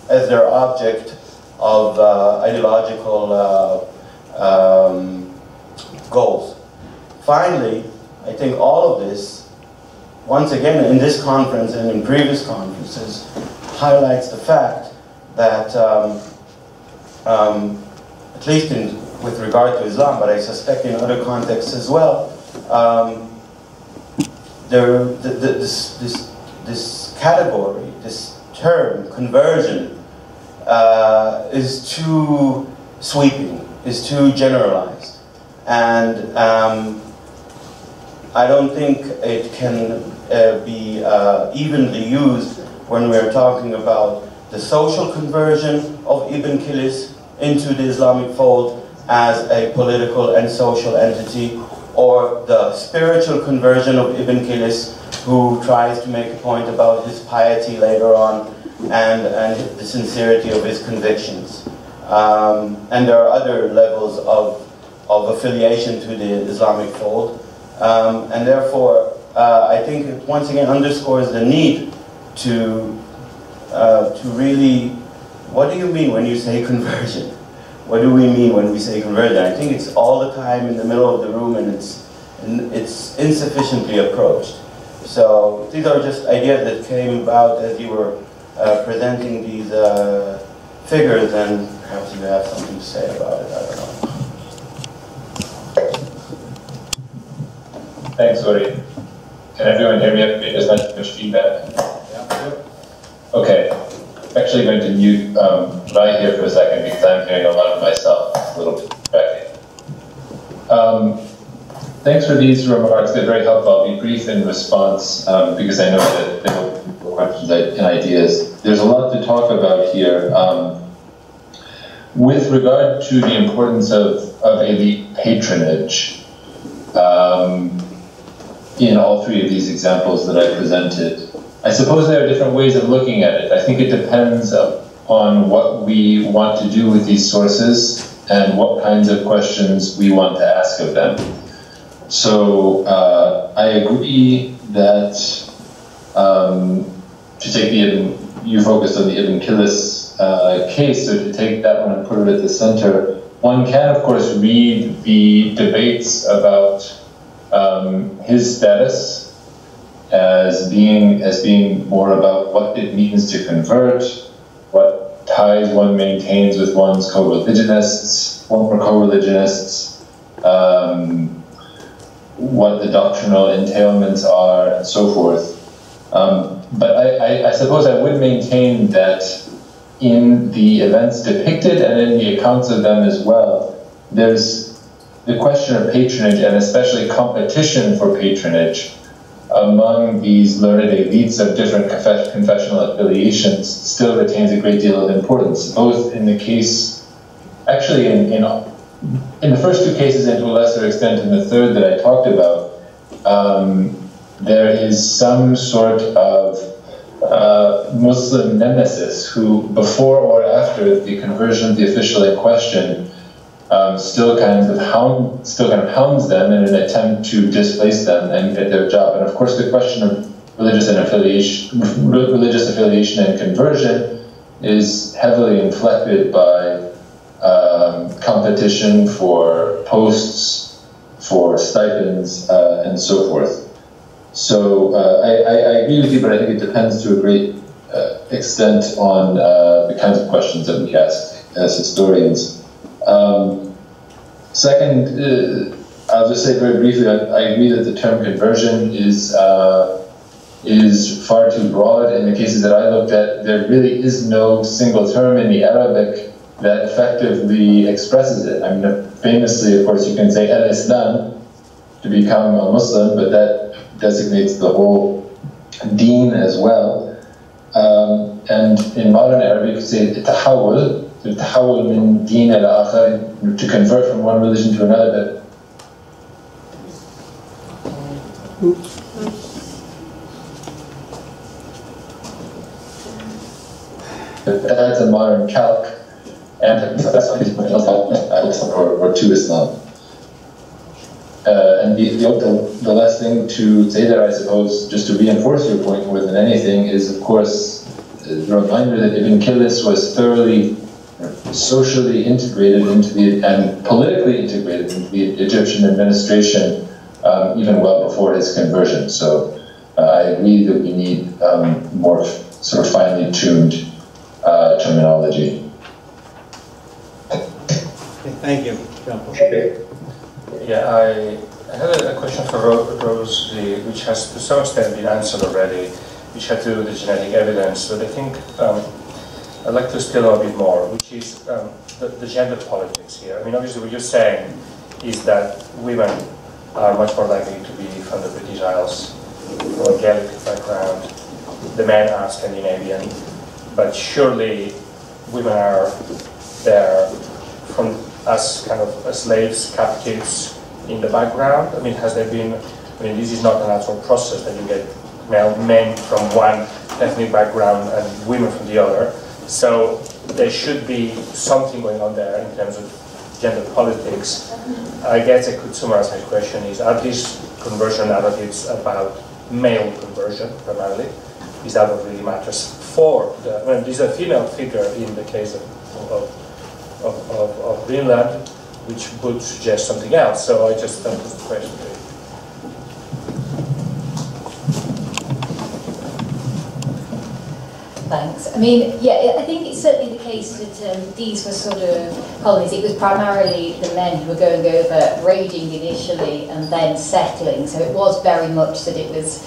as their object of ideological goals. Finally, I think all of this, once again in this conference and in previous conferences, highlights the fact that, at least with regard to Islam, but I suspect in other contexts as well, this category, this term, conversion, is too sweeping, is too generalized. And I don't think it can be evenly used when we're talking about the social conversion of Ibn Kilis into the Islamic fold as a political and social entity, or the spiritual conversion of Ibn Kilis, who tries to make a point about his piety later on and the sincerity of his convictions. And there are other levels of affiliation to the Islamic fold. And therefore, I think it once again underscores the need to really, what do you mean when you say conversion? What do we mean when we say conversion? I think it's all the time in the middle of the room, and it's insufficiently approached. So these are just ideas that came about as you were presenting these figures, and perhaps you have something to say about it, I don't know. Thanks, Uri. Can everyone hear me? Is that much feedback? Yeah. Okay. I'm actually going to mute Rai here for a second because I'm hearing a lot of myself. A little bit distracting. Thanks for these remarks. They're very helpful. I'll be brief in response because I know that there will be questions and ideas. There's a lot to talk about here. with regard to the importance of elite patronage, in all three of these examples that I presented, I suppose there are different ways of looking at it. I think it depends on what we want to do with these sources and what kinds of questions we want to ask of them. So I agree that to take you focused on the Ibn Kilis case, so to take that one and put it at the center, one can of course read the debates about his status as being more about what it means to convert, what ties one maintains with one's co-religionists, former co-religionists, what the doctrinal entailments are, and so forth. But I suppose I would maintain that in the events depicted and in the accounts of them as well, there's the question of patronage, and especially competition for patronage among these learned elites of different confessional affiliations still retains a great deal of importance, both in the case, actually in the first two cases and to a lesser extent in the third that I talked about, there is some sort of Muslim nemesis who, before or after the conversion of the official in question, still kind of hounds them in an attempt to displace them and get their job. And of course, the question of religious affiliation and conversion is heavily inflected by competition for posts, for stipends, and so forth. So I agree with you, but I think it depends to a great extent on the kinds of questions that we ask as historians. Second, I'll just say very briefly, I agree that the term conversion is far too broad. In the cases that I looked at, there really is no single term in the Arabic that effectively expresses it. I mean, famously, of course, you can say al-Islam to become a Muslim, but that designates the whole deen as well. And in modern Arabic, you could say tahawul, tahawul min deen al-akhar, to convert from one religion to another. That's a modern calque, and or to Islam. And the last thing to say there, I suppose, just to reinforce your point more than anything, is of course the reminder that Ibn Kilis was thoroughly socially integrated and politically integrated into the Egyptian administration even well before his conversion. So I agree that we need more sort of finely tuned terminology. Okay, thank you, John. Yeah, I had a question for Rosie, which has to some extent been answered already, which had to do with the genetic evidence, but I think I'd like to still know a bit more, which is the gender politics here. I mean, obviously what you're saying is that women are much more likely to be from the British Isles, from a Gaelic background. The men are Scandinavian, but surely women are there from as kind of slaves, captives in the background. I mean, has there been, I mean, this is not a natural process that you get men from one ethnic background and women from the other. So there should be something going on there in terms of gender politics. I guess I could summarize my question is, are these conversion narratives about male conversion primarily? Is that what really matters for the, well, there's a female figure in the case of Greenland, which would suggest something else. So I just, that was the question. Thanks. I mean, yeah, I think it's certainly the case that these were sort of colonies. It was primarily the men who were going over, raiding initially and then settling. So it was very much that it was,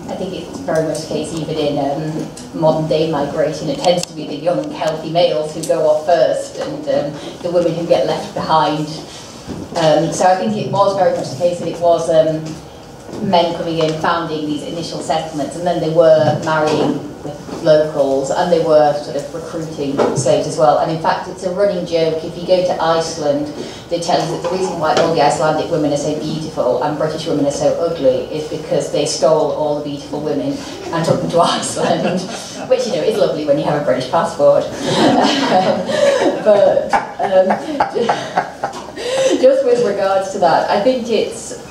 I think it's very much the case even in modern day migration. It tends to be the young, healthy males who go off first and the women who get left behind. So I think it was very much the case that it was men coming in, founding these initial settlements, and then they were marrying locals, and they were sort of recruiting slaves as well. And in fact, it's a running joke. If you go to Iceland, they tell you that the reason why all the Icelandic women are so beautiful and British women are so ugly is because they stole all the beautiful women and took them to Iceland, which, you know, is lovely when you have a British passport. But just with regards to that, I think it's,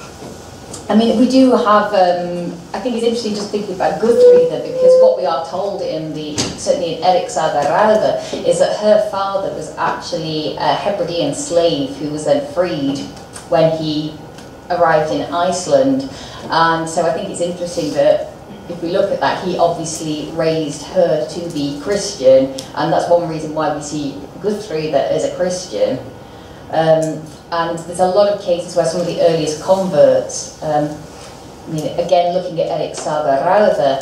I mean, we do have, I think it's interesting just thinking about Guthríðr, because what we are told in the, certainly in Eric Saga Rauða, is that her father was actually a Hebridean slave who was then freed when he arrived in Iceland. And so I think it's interesting that if we look at that, he obviously raised her to be Christian, and that's one reason why we see Guthríðr as a Christian. And there's a lot of cases where some of the earliest converts, I mean, again, looking at Eric Saga Rauða,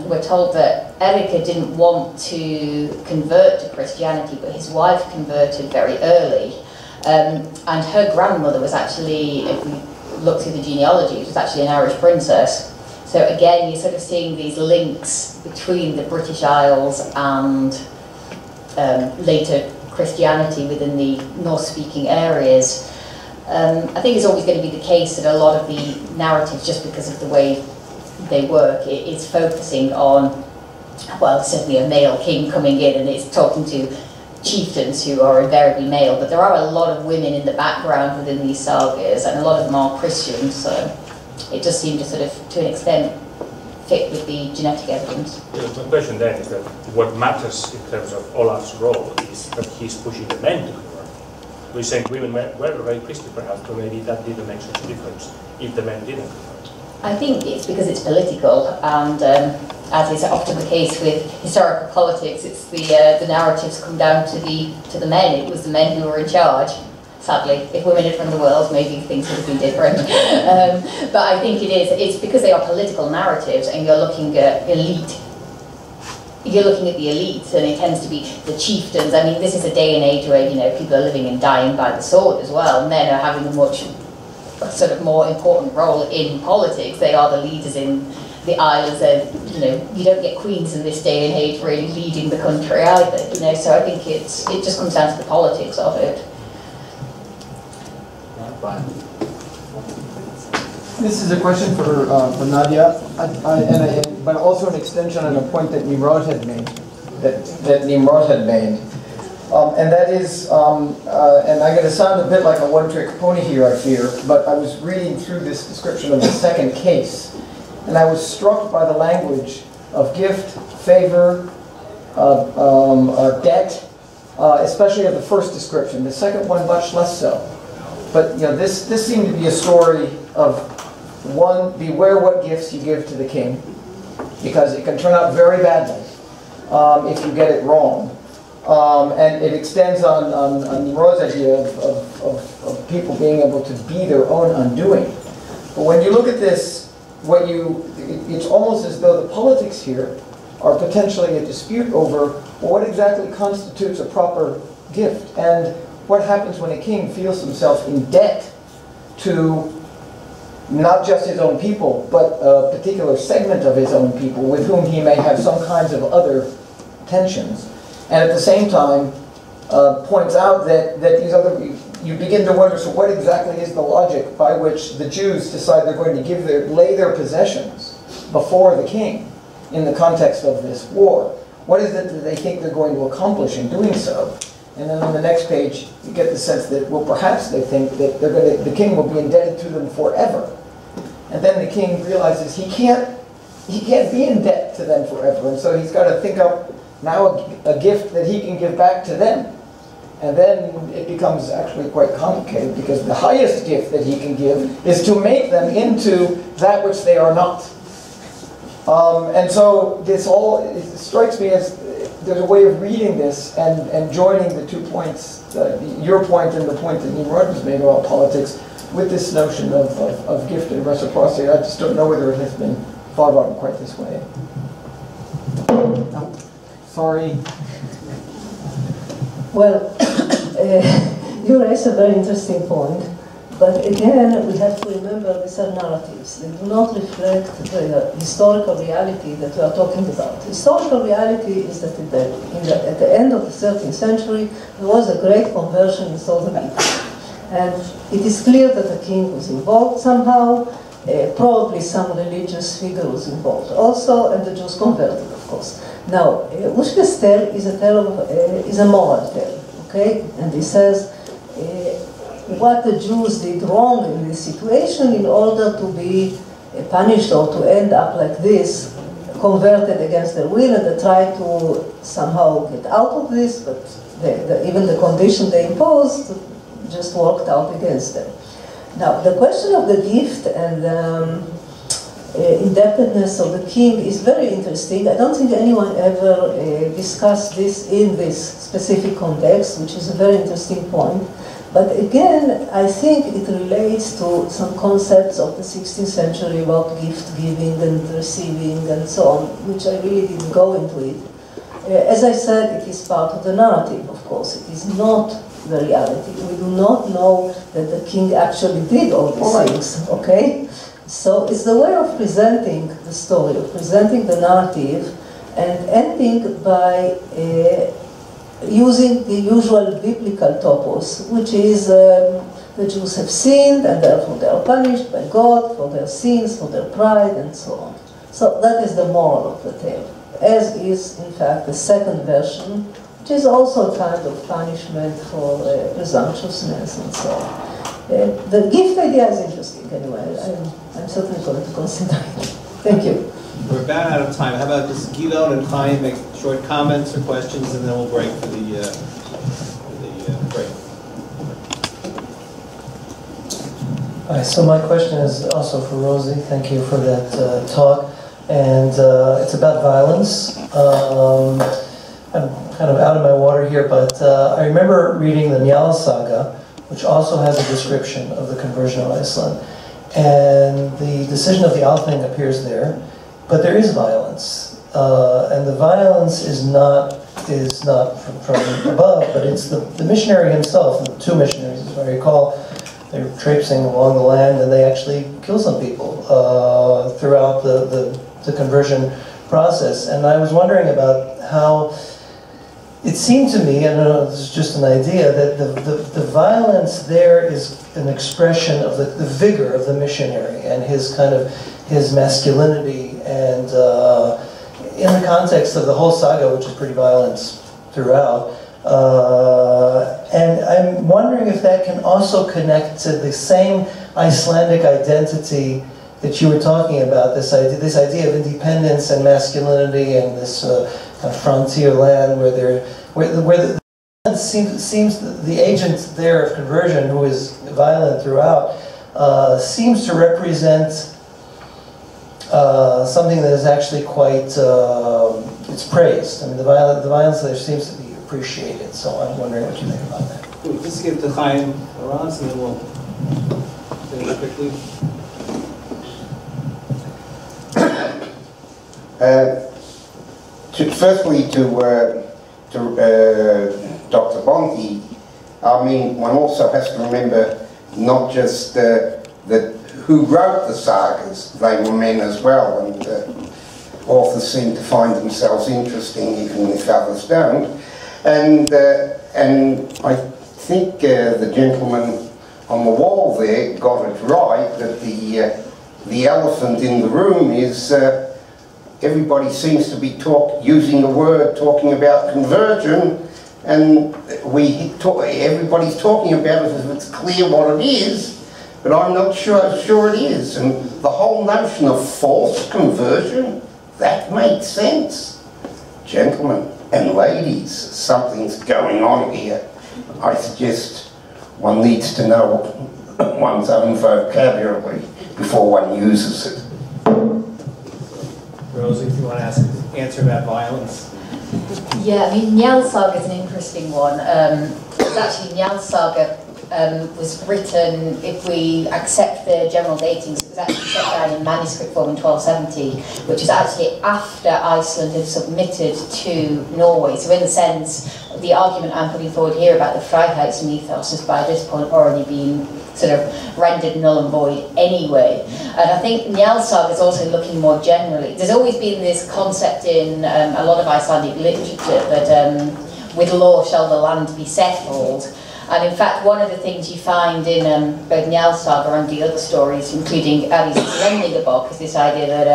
we're told that Erika didn't want to convert to Christianity, but his wife converted very early. And her grandmother was actually, if we look through the genealogy, was actually an Irish princess. So again, you're sort of seeing these links between the British Isles and later Christianity within the Norse-speaking areas. I think it's always going to be the case that a lot of the narratives, just because of the way they work, it's focusing on, well, certainly a male king coming in, and it's talking to chieftains who are invariably male, but there are a lot of women in the background within these sagas, and a lot of them are Christians, so it just seemed to sort of, to an extent, fit with the genetic evidence. The question then is that what matters in terms of Olaf's role is that he's pushing the men to convert. We're saying women were very Christian perhaps, but maybe that didn't make such a difference if the men didn't convert. I think it's because it's political, and as is often the case with historical politics, it's the narratives come down to the men. It was the men who were in charge. Sadly, if women had run the world, maybe things would have been different. But I think it's because they are political narratives, and you're looking at elite. You're looking at the elites, and it tends to be the chieftains. I mean, this is a day and age where, you know, people are living and dying by the sword as well. Men are having a much sort of more important role in politics. They are the leaders in the islands, and, you know, you don't get queens in this day and age really leading the country either. You know, so I think it just comes down to the politics of it. This is a question for Nadia, but also an extension on a point that Nimrod had made. And that is, and I'm going to sound a bit like a one-trick pony here, I fear, but I was reading through this description of the second case, and I was struck by the language of gift, favor, debt, especially of the first description. The second one much less so. But, you know, this seemed to be a story of, one, beware what gifts you give to the king, because it can turn out very badly if you get it wrong. And it extends on Nimrod's idea of people being able to be their own undoing. But when you look at this, it's almost as though the politics here are potentially a dispute over what exactly constitutes a proper gift, and what happens when a king feels himself in debt to not just his own people, but a particular segment of his own people with whom he may have some kinds of other tensions. And at the same time, points out that these other, you begin to wonder, so what exactly is the logic by which the Jews decide they're going to lay their possessions before the king in the context of this war? What is it that they think they're going to accomplish in doing so? And then on the next page, you get the sense that, well, perhaps they think that the king will be indebted to them forever. And then the king realizes he can't be in debt to them forever, and so he's got to think up now a gift that he can give back to them. And then it becomes actually quite complicated, because the highest gift that he can give is to make them into that which they are not. And so this all, it strikes me as there's a way of reading this and joining the 2 points, your point and the point that Nimrod was made about politics, with this notion of gift and reciprocity. I just don't know whether it has been thought about in quite this way. No. Sorry. Well, you raised a very interesting point, But again, we have to remember these are narratives. They do not reflect the historical reality that we are talking about. Historical reality is that at the end of the 13th century, there was a great conversion in southern Italy. And it is clear that the king was involved somehow. Probably some religious figure was involved also, and the Jews converted, of course. Now, Ushke's tale is a moral tale, okay? And he says what the Jews did wrong in this situation in order to be punished or to end up like this, converted against their will, and they try to somehow get out of this, but even the condition they imposed just worked out against them. Now, the question of the gift and indebtedness of the king is very interesting. I don't think anyone ever discussed this in this specific context, which is a very interesting point. But again, I think it relates to some concepts of the 16th century about gift giving and receiving and so on, which I really didn't go into it. As I said, it is part of the narrative, of course. It is not the reality. We do not know that the king actually did all these things, okay? So it's the way of presenting the story, of presenting the narrative, and ending by using the usual biblical topos, which is the Jews have sinned and therefore they are punished by God for their sins, for their pride, and so on. So that is the moral of the tale, as is in fact the second version, which is also a kind of punishment for presumptuousness and so on. The gift idea is interesting anyway. I'm certainly going to consider it. Thank you. We're about out of time. How about just Guido and Chaim make short comments or questions, and then we'll break for the break. So my question is also for Rosie. Thank you for that talk. And it's about violence. I'm kind of out of my water here, but I remember reading the Njál saga, which also has a description of the conversion of Iceland. And the decision of the Althing appears there. But there is violence, and the violence is not from above, but it's the missionary himself, the two missionaries, as I recall. They're traipsing along the land, and they actually kill some people throughout the conversion process. And I was wondering about how it seemed to me, I don't know, this is just an idea, that the violence there is an expression of the vigor of the missionary and his kind of his masculinity, and in the context of the whole saga, which is pretty violent throughout. And I'm wondering if that can also connect to the same Icelandic identity that you were talking about, this idea of independence and masculinity, and this kind of frontier land where the seems the agent there of conversion, who is violent throughout, seems to represent something that is actually quite, it's praised. I mean, the violence there seems to be appreciated, so I'm wondering what you think about that. We'll just give to Chaim Arantz, and then we'll finish quickly. Firstly, to Dr. Bonte, I mean, one also has to remember not just who wrote the sagas, they were men as well, and authors seem to find themselves interesting even if others don't. And I think the gentleman on the wall there got it right, that the elephant in the room is everybody seems to be using the word, talking about conversion, and everybody's talking about it as if it's clear what it is, but I'm not sure it is. And the whole notion of false conversion, that makes sense. Gentlemen and ladies, something's going on here. I suggest one needs to know one's own vocabulary before one uses it. Rosie, if you want to answer about violence. Yeah, I mean, Njál saga is an interesting one. It's actually, Njál saga was written, if we accept the general datings, it was actually set down in manuscript form in 1270, which is actually after Iceland had submitted to Norway. So in a sense, the argument I'm putting forward here about the Freiheitsmythos has by this point already been sort of rendered null and void anyway. And I think Njalssaga is also looking more generally. There's always been this concept in a lot of Icelandic literature that with law shall the land be settled. And in fact, one of the things you find in both Njalssaga and the other stories, including Ari's Lendingabok, is this idea that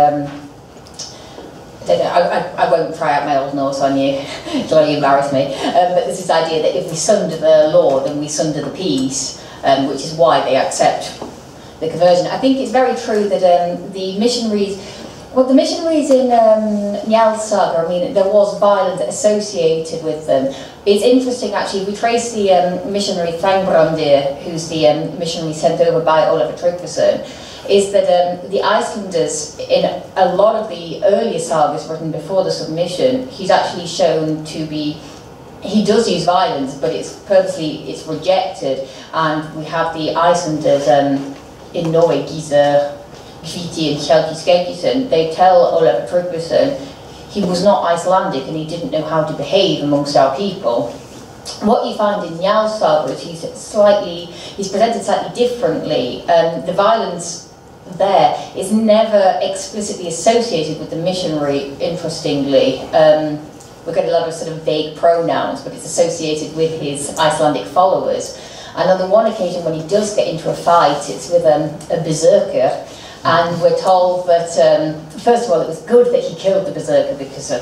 I won't try out my old Norse on you, it'll only embarrass me, but there's this idea that if we sunder the law, then we sunder the peace, which is why they accept the conversion. I think it's very true that the missionaries in Njalssaga, I mean, there was violence associated with them. It's interesting, actually, we trace the missionary Þrangbrandir, who's the missionary sent over by Ólafur Tryggvason, is that the Icelanders, in a lot of the earlier sagas written before the submission, he's actually shown to be, he does use violence, but it's rejected, and we have the Icelanders in Norway, Gísir, Hviti and Helgi Skeggisson, they tell Ólafur Tryggvason he was not Icelandic and he didn't know how to behave amongst our people. What you find in Njalssaga is he's presented slightly differently. The violence there is never explicitly associated with the missionary, interestingly. We get a lot of sort of vague pronouns, but it's associated with his Icelandic followers. And on the one occasion when he does get into a fight, it's with a berserker, and we're told that, first of all, it was good that he killed the berserker, because I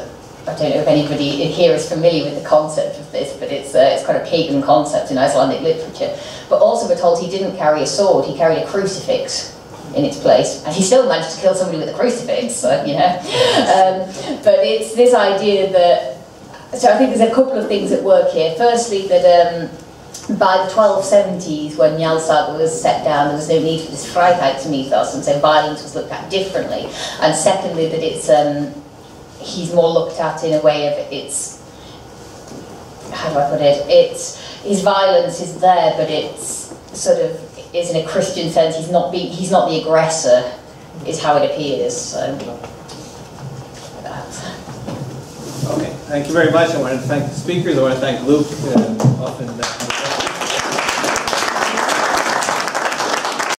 don't know if anybody here is familiar with the concept of this, but it's quite a pagan concept in Icelandic literature. But also we're told he didn't carry a sword, he carried a crucifix in its place, and he still managed to kill somebody with a crucifix, so, you know. But it's this idea that, so I think there's a couple of things at work here. Firstly, that by the 1270s, when Njalssaga was set down, there was no need for this Freiheitsmythos, and so violence was looked at differently. And secondly, that it's he's more looked at in a way of it's, how do I put it? It's his violence is there, but it's sort of is in a Christian sense. He's not the aggressor, is how it appears. So. Okay, thank you very much. I want to thank the speakers. I want to thank Luke. Often